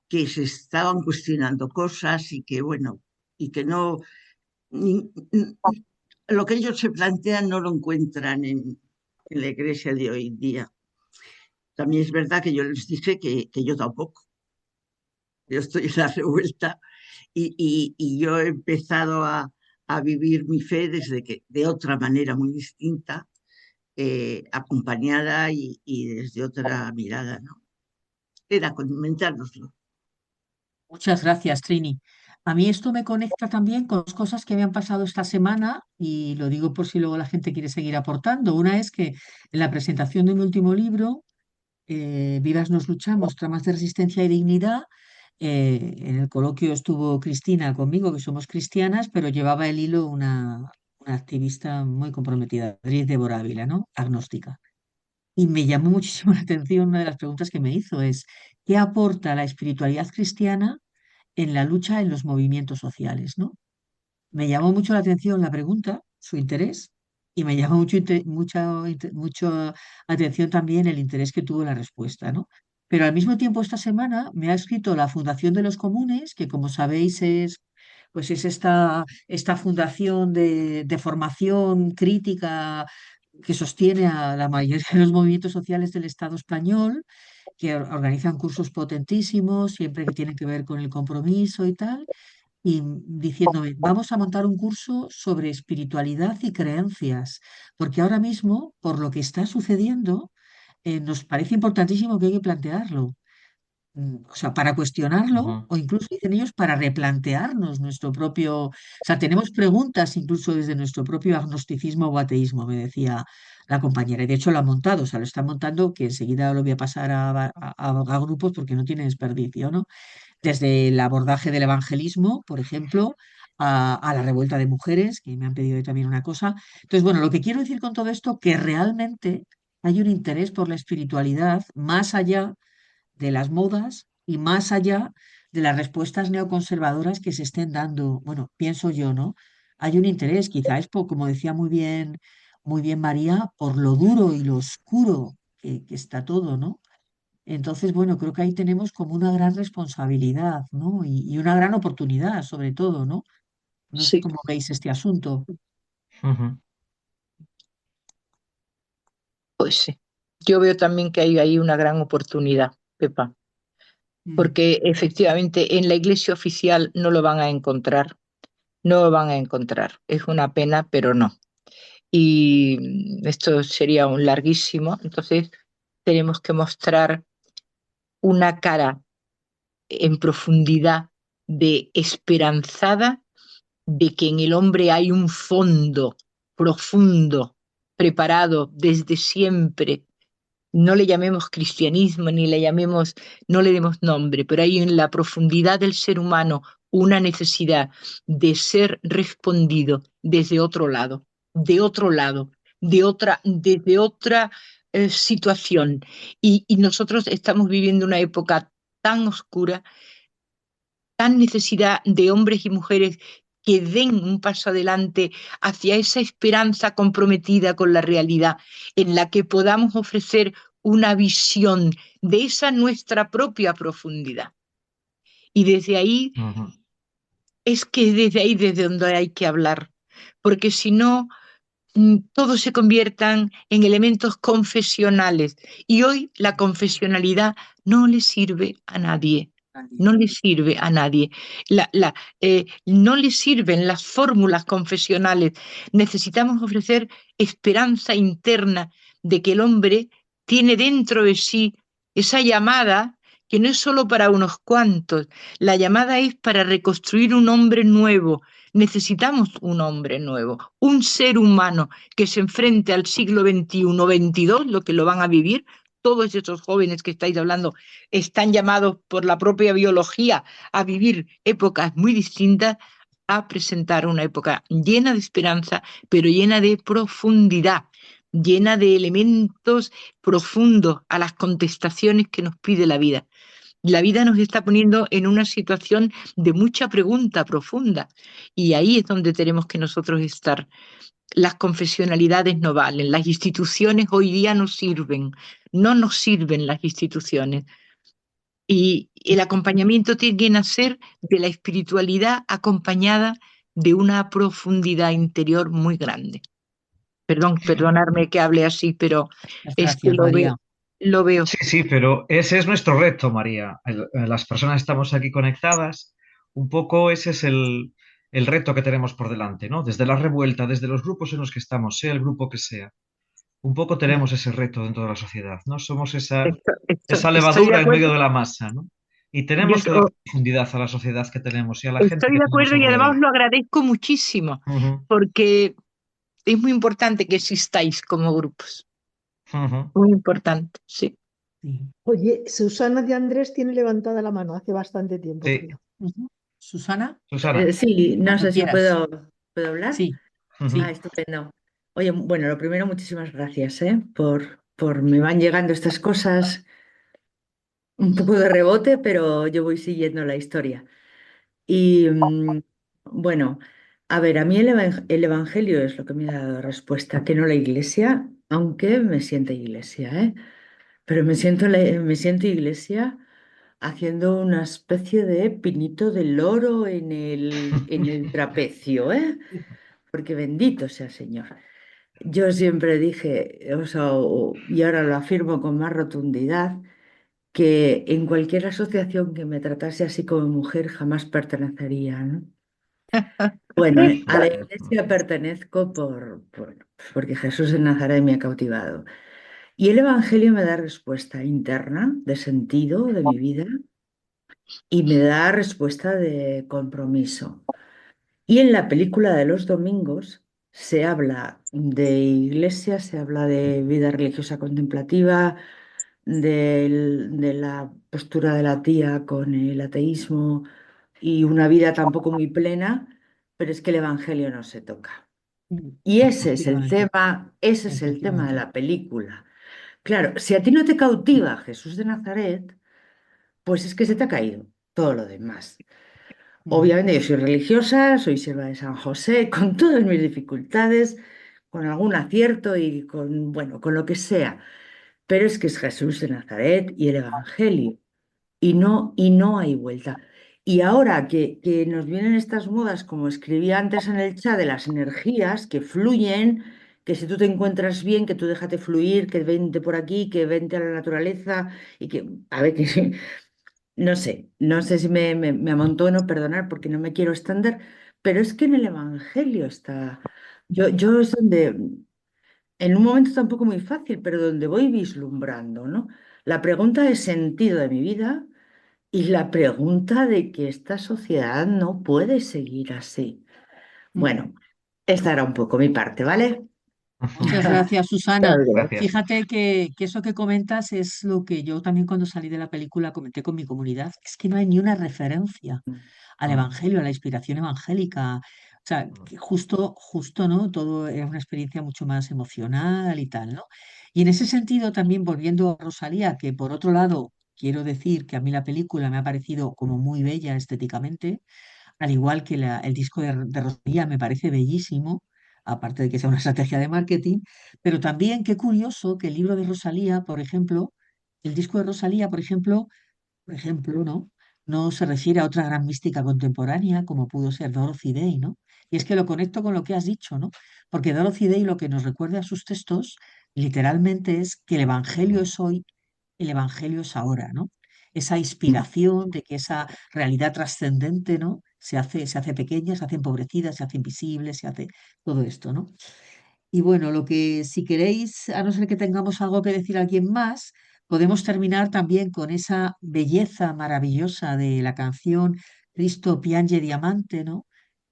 se estaban cuestionando cosas y que, bueno, y que no, ni- lo que ellos se plantean no lo encuentran en la iglesia de hoy en día. También es verdad que yo les dije que yo tampoco, yo estoy en la revuelta y yo he empezado a vivir mi fe desde que, de otra manera muy distinta, acompañada y desde otra mirada, ¿no? Era comentárnoslo. Muchas gracias, Trini. A mí esto me conecta también con dos cosas que me han pasado esta semana y lo digo por si luego la gente quiere seguir aportando. Una es que en la presentación de mi último libro, Vivas nos luchamos, tramas de resistencia y dignidad, en el coloquio estuvo Cristina conmigo, que somos cristianas, pero llevaba el hilo una activista muy comprometida, Adriz de Borávila, ¿no? Agnóstica. Y me llamó muchísimo la atención una de las preguntas que me hizo es, ¿qué aporta la espiritualidad cristiana en la lucha en los movimientos sociales, ¿no? Me llamó mucho la atención la pregunta, su interés, y me llamó mucha atención también el interés que tuvo la respuesta, ¿no? Pero al mismo tiempo esta semana me ha escrito la Fundación de los Comunes, que como sabéis es esta fundación de formación crítica que sostiene a la mayoría de los movimientos sociales del Estado español, que organizan cursos potentísimos, siempre que tienen que ver con el compromiso y tal, y diciéndome, vamos a montar un curso sobre espiritualidad y creencias, porque ahora mismo, por lo que está sucediendo, nos parece importantísimo que hay que plantearlo. O sea, para cuestionarlo, Ujú. o incluso dicen ellos, para replantearnos nuestro propio, o sea, tenemos preguntas incluso desde nuestro propio agnosticismo o ateísmo, me decía la compañera, y de hecho lo ha montado, o sea, lo está montando, que enseguida lo voy a pasar a grupos porque no tiene desperdicio, ¿no? Desde el abordaje del evangelismo, por ejemplo, a la revuelta de mujeres, que me han pedido ahí también una cosa. Entonces, bueno, lo que quiero decir con todo esto, que realmente hay un interés por la espiritualidad más allá de las modas y más allá de las respuestas neoconservadoras que se estén dando. Bueno, pienso yo, ¿no? Hay un interés, quizás, como decía muy bien María, por lo duro y lo oscuro que está todo, ¿no? Entonces, bueno, creo que ahí tenemos como una gran responsabilidad, ¿no? Y una gran oportunidad, sobre todo, ¿no? No sé Sí, cómo veis este asunto. Ujú. pues sí. Yo veo también que hay ahí una gran oportunidad, Pepa, Mm. porque efectivamente en la iglesia oficial no lo van a encontrar, no lo van a encontrar. Es una pena, pero no. Y esto sería un larguísimo, entonces tenemos que mostrar una cara en profundidad de esperanzada de que en el hombre hay un fondo profundo, preparado desde siempre. No le llamemos cristianismo, ni le llamemos, no le demos nombre, pero hay en la profundidad del ser humano una necesidad de ser respondido desde otro lado, de otro lado, desde otra situación. Y nosotros estamos viviendo una época tan oscura, tan necesidad de hombres y mujeres que den un paso adelante hacia esa esperanza comprometida con la realidad, en la que podamos ofrecer una visión de esa nuestra propia profundidad. Y desde ahí Ujú. es que es desde ahí desde donde hay que hablar, porque si no, todos se conviertan en elementos confesionales. Y hoy la confesionalidad no le sirve a nadie. No le sirve a nadie. No le sirven las fórmulas confesionales. Necesitamos ofrecer esperanza interna de que el hombre tiene dentro de sí esa llamada que no es solo para unos cuantos. La llamada es para reconstruir un hombre nuevo. Necesitamos un hombre nuevo, un ser humano que se enfrente al siglo XXI, XXII, lo que lo van a vivir. Todos esos jóvenes que estáis hablando están llamados por la propia biología a vivir épocas muy distintas, a presentar una época llena de esperanza, pero llena de profundidad, llena de elementos profundos a las contestaciones que nos pide la vida. La vida nos está poniendo en una situación de mucha pregunta profunda y ahí es donde tenemos que nosotros estar. Las confesionalidades no valen, las instituciones hoy día no sirven, no nos sirven las instituciones. Y el acompañamiento tiene que nacer de la espiritualidad acompañada de una profundidad interior muy grande. Perdonarme que hable así, pero es que Gracias, María. lo veo. Sí, sí, pero ese es nuestro reto, María. Las personas estamos aquí conectadas, un poco ese es el reto que tenemos por delante, ¿no? Desde la revuelta, desde los grupos en los que estamos, sea el grupo que sea. Un poco tenemos ese reto dentro de la sociedad, ¿no? Somos esa Estoy de levadura en acuerdo. medio de la masa, ¿no? Y Yo tenemos que dar profundidad a la sociedad que tenemos y a la gente estoy que de tenemos acuerdo y además alrededor. os lo agradezco muchísimo Ujú, porque es muy importante que existáis como grupos. ujú. Muy importante, sí. Sí. Oye, Susana de Andrés tiene levantada la mano hace bastante tiempo, Sí, creo. Ujú. Susana, Susana. Sí, no cuando sé si quieras. puedo hablar. Sí, Ujú. Ah, sí. estupendo. Oye, bueno, lo primero, muchísimas gracias, me van llegando estas cosas un poco de rebote, pero yo voy siguiendo la historia. Y bueno, a ver, a mí el Evangelio es lo que me ha dado respuesta, que no la Iglesia, aunque me sienta Iglesia, ¿eh? Pero me siento Iglesia haciendo una especie de pinito del loro en el trapecio, ¿eh? Porque bendito sea el Señor. Yo siempre dije, o sea, y ahora lo afirmo con más rotundidad, que en cualquier asociación que me tratase así como mujer jamás pertenecería, ¿no? Bueno, a la iglesia pertenezco porque Jesús de Nazaret me ha cautivado. Y el Evangelio me da respuesta interna de sentido de mi vida y me da respuesta de compromiso. Y en la película de los domingos se habla de iglesia, se habla de vida religiosa contemplativa, de la postura de la tía con el ateísmo y una vida tampoco muy plena, pero es que el Evangelio no se toca. Y Efectivamente, ese es el tema de efectivamente. la película. Claro, si a ti no te cautiva Jesús de Nazaret, pues es que se te ha caído todo lo demás. Ujú. Obviamente yo soy religiosa, soy sierva de San José, con todas mis dificultades, con algún acierto y con, bueno, con lo que sea. Pero es que es Jesús de Nazaret y el Evangelio. Y no hay vuelta. Y ahora que nos vienen estas modas, como escribí antes en el chat, de las energías que fluyen, que si tú te encuentras bien, que tú déjate fluir, que vente por aquí, que vente a la naturaleza y que, a ver, que no sé si me amontono, perdonar porque no me quiero extender, pero es que en el Evangelio está, yo es donde, en un momento tampoco muy fácil, pero donde voy vislumbrando, ¿no? La pregunta de sentido de mi vida y la pregunta de que esta sociedad no puede seguir así. Ujú. Bueno, esta era un poco mi parte, ¿vale? Muchas gracias, Susana. Vale. Gracias. Fíjate que eso que comentas es lo que yo también cuando salí de la película comenté con mi comunidad. Es que no hay ni una referencia al Evangelio, a la inspiración evangélica. O sea, que justo, ¿no? Todo era una experiencia mucho más emocional y tal, ¿no? Y en ese sentido, también volviendo a Rosalía, que por otro lado, quiero decir que a mí la película me ha parecido como muy bella estéticamente, al igual que el disco de Rosalía me parece bellísimo, aparte de que sea una estrategia de marketing, pero también qué curioso que el libro de Rosalía, por ejemplo, el disco de Rosalía, por ejemplo, ¿no? no se refiere a otra gran mística contemporánea como pudo ser Dorothy Day, ¿no? Y es que lo conecto con lo que has dicho, ¿no? Porque Dorothy Day lo que nos recuerda a sus textos literalmente es que el Evangelio es hoy, el Evangelio es ahora, ¿no? Esa inspiración de que esa realidad trascendente, ¿no? Se hace pequeña, se hace empobrecida, se hace invisible, se hace todo esto, ¿no? Y bueno, lo que si queréis, a no ser que tengamos algo que decir a alguien más, podemos terminar también con esa belleza maravillosa de la canción Cristo Piange Diamante, ¿no?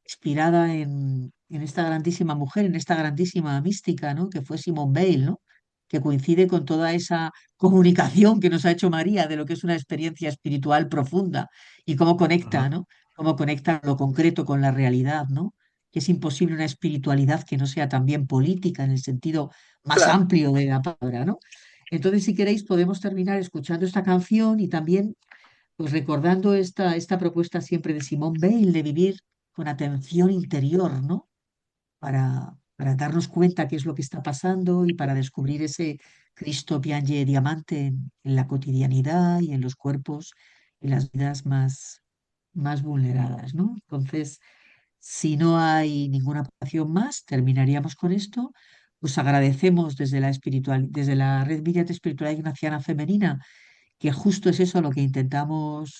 Inspirada en esta grandísima mujer, en esta grandísima mística, ¿no? Que fue Simone Weil, ¿no? Que coincide con toda esa comunicación que nos ha hecho María de lo que es una experiencia espiritual profunda y cómo conecta, Ajá. ¿no? Cómo conecta lo concreto con la realidad, ¿no? Que es imposible una espiritualidad que no sea también política en el sentido más Claro. amplio de la palabra, ¿no? Entonces, si queréis, podemos terminar escuchando esta canción y también pues recordando esta propuesta siempre de Simone Weil de vivir con atención interior, ¿no? Para darnos cuenta qué es lo que está pasando y para descubrir ese Cristo Piange Diamante en la cotidianidad y en los cuerpos, en las vidas más vulneradas, ¿no? Entonces, si no hay ninguna aportación más, terminaríamos con esto. Os agradecemos desde la Red Villas de Espiritualidad Ignaciana Femenina, que justo es eso lo que intentamos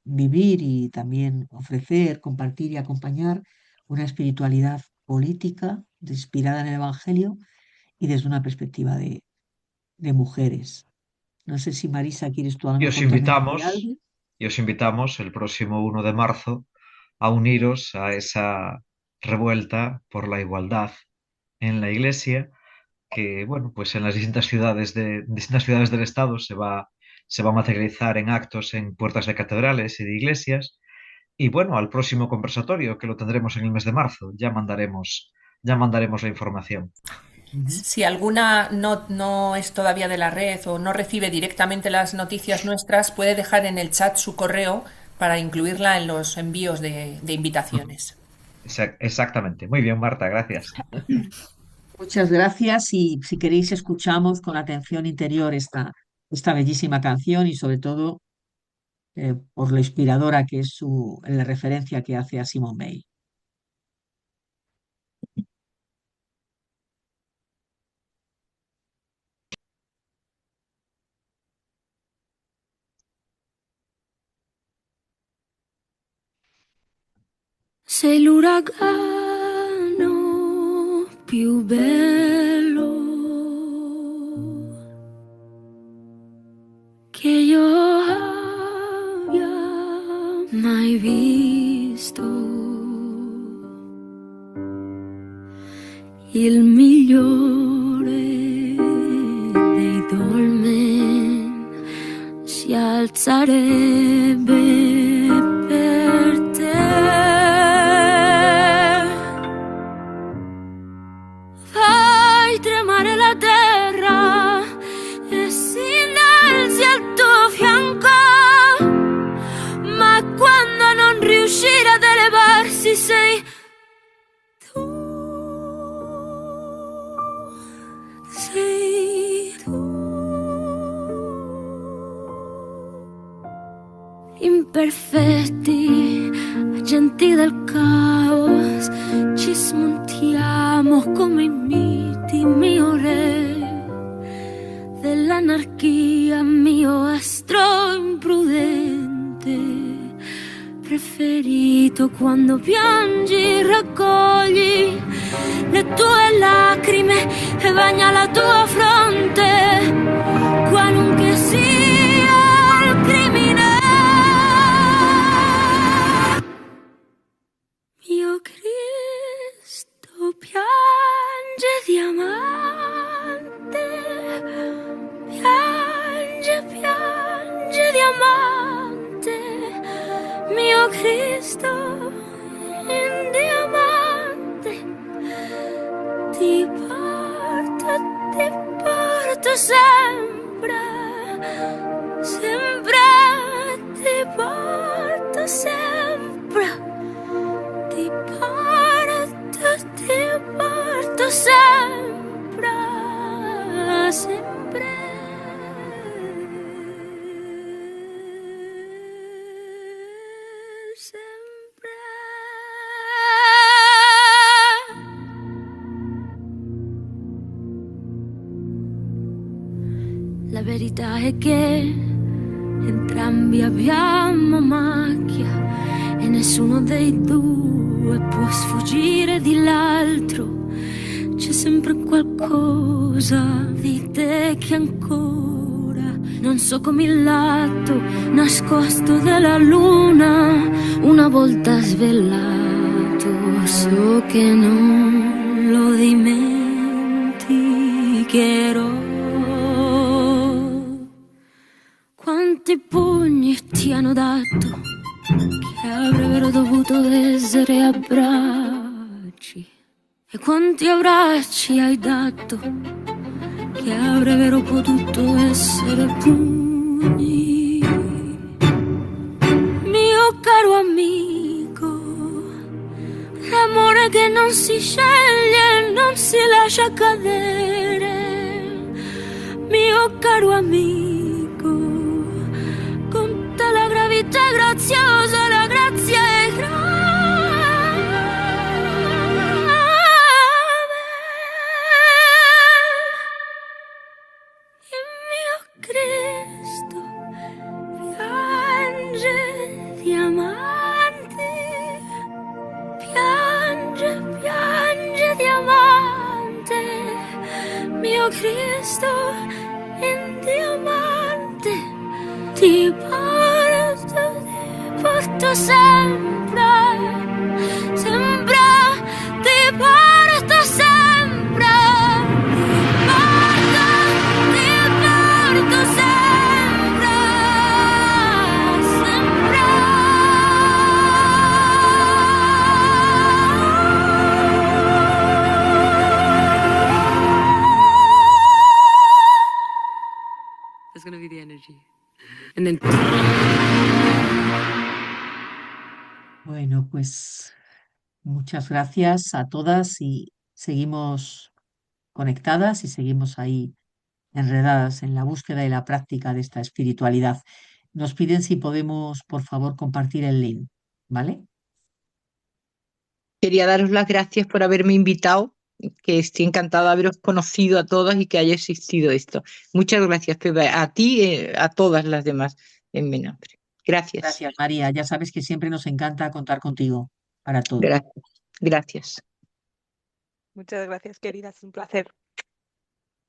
vivir y también ofrecer, compartir y acompañar una espiritualidad política inspirada en el Evangelio y desde una perspectiva de mujeres. No sé si Marisa quieres tú a lo Y os mejor también decir invitamos, algo. y os invitamos el próximo 1 de marzo a uniros a esa revuelta por la igualdad en la Iglesia, que bueno, pues en las distintas ciudades del Estado se va a materializar en actos en puertas de catedrales y de iglesias. Y bueno, al próximo conversatorio, que lo tendremos en el mes de marzo, ya mandaremos la información. Ujú. Si alguna no es todavía de la red o no recibe directamente las noticias nuestras, puede dejar en el chat su correo para incluirla en los envíos de invitaciones. Exactamente. Muy bien, Marta, gracias. Muchas gracias y si queréis escuchamos con atención interior esta bellísima canción y sobre todo por lo inspiradora que es la referencia que hace a Simone Weil. Sei l'uragano più bello che io abbia mai visto, il migliore dei dolmen si alzarebbe per te. Fai tremare la terra e si innalzi al tuo fianco, ma quando non riuscire ad elevarsi sei tu, sei tu. Imperfetti, agenti del caos, ci smontiamo come i miti, mio re dell'anarchia, mio astro imprudente preferito. Quando piangi raccogli le tue lacrime e bagna la tua fronte, qualunque sia il crimine. Mio Cristo piange diamante, piange, piange diamante, mio Cristo in diamante, ti porto sempre, sempre, ti porto sempre. Ti porto sempre, sempre. La verità è che entrambi abbiamo macchia e nessuno dei due può sfuggire di l'altro. C'è sempre qualcosa di te che ancora non so, come il lato nascosto della luna una volta svelato, so che non lo dimenticherò. Quanti pugni ti hanno dato che avrebbero dovuto essere abbracci, e quanti abbracci hai dato che avrebbero potuto essere pugni. Mio caro amico, l'amore che non si sceglie, non si lascia cadere. Mio caro amico, con te la gravità è graziosa, la grazia è grave. Il mio Cristo piange diamanti, piange diamante. Mio Cristo in diamante, ti porto sempre, sempre, ti porto sempre, ti porto sempre, sempre. That's gonna be the energy. And then Bueno, pues muchas gracias a todas y seguimos conectadas y seguimos ahí enredadas en la búsqueda y la práctica de esta espiritualidad. Nos piden si podemos, por favor, compartir el link, ¿vale? Quería daros las gracias por haberme invitado, que estoy encantada de haberos conocido a todas y que haya existido esto. Muchas gracias, Pepe, a ti y a todas las demás en mi nombre. Gracias. Gracias, María. Ya sabes que siempre nos encanta contar contigo para todo. Gracias. Gracias. Muchas gracias, queridas, un placer.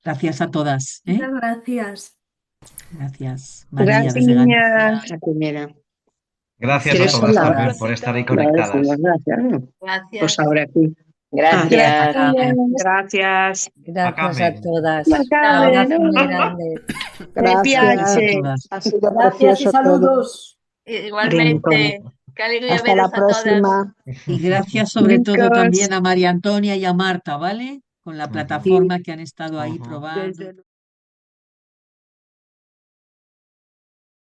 Gracias a todas. Muchas gracias. Gracias, María Gracias, desde Galicia. niñas. La primera. Gracias a ¿Quieres todas hablar? también por estar ahí conectadas. Gracias, ¿no? Gracias. Pues ahora aquí. Gracias. Gracias. Gracias a todas. Macamen. Un abrazo muy grande. Gracias. Ha sido Gracias y precioso todo. saludos. Igualmente. Qué alegría Hasta la veros a todas. próxima. Y gracias sobre todo Chicos. también a María Antonia y a Marta, ¿vale? Con la plataforma que han estado ahí Ujú. probando. Desde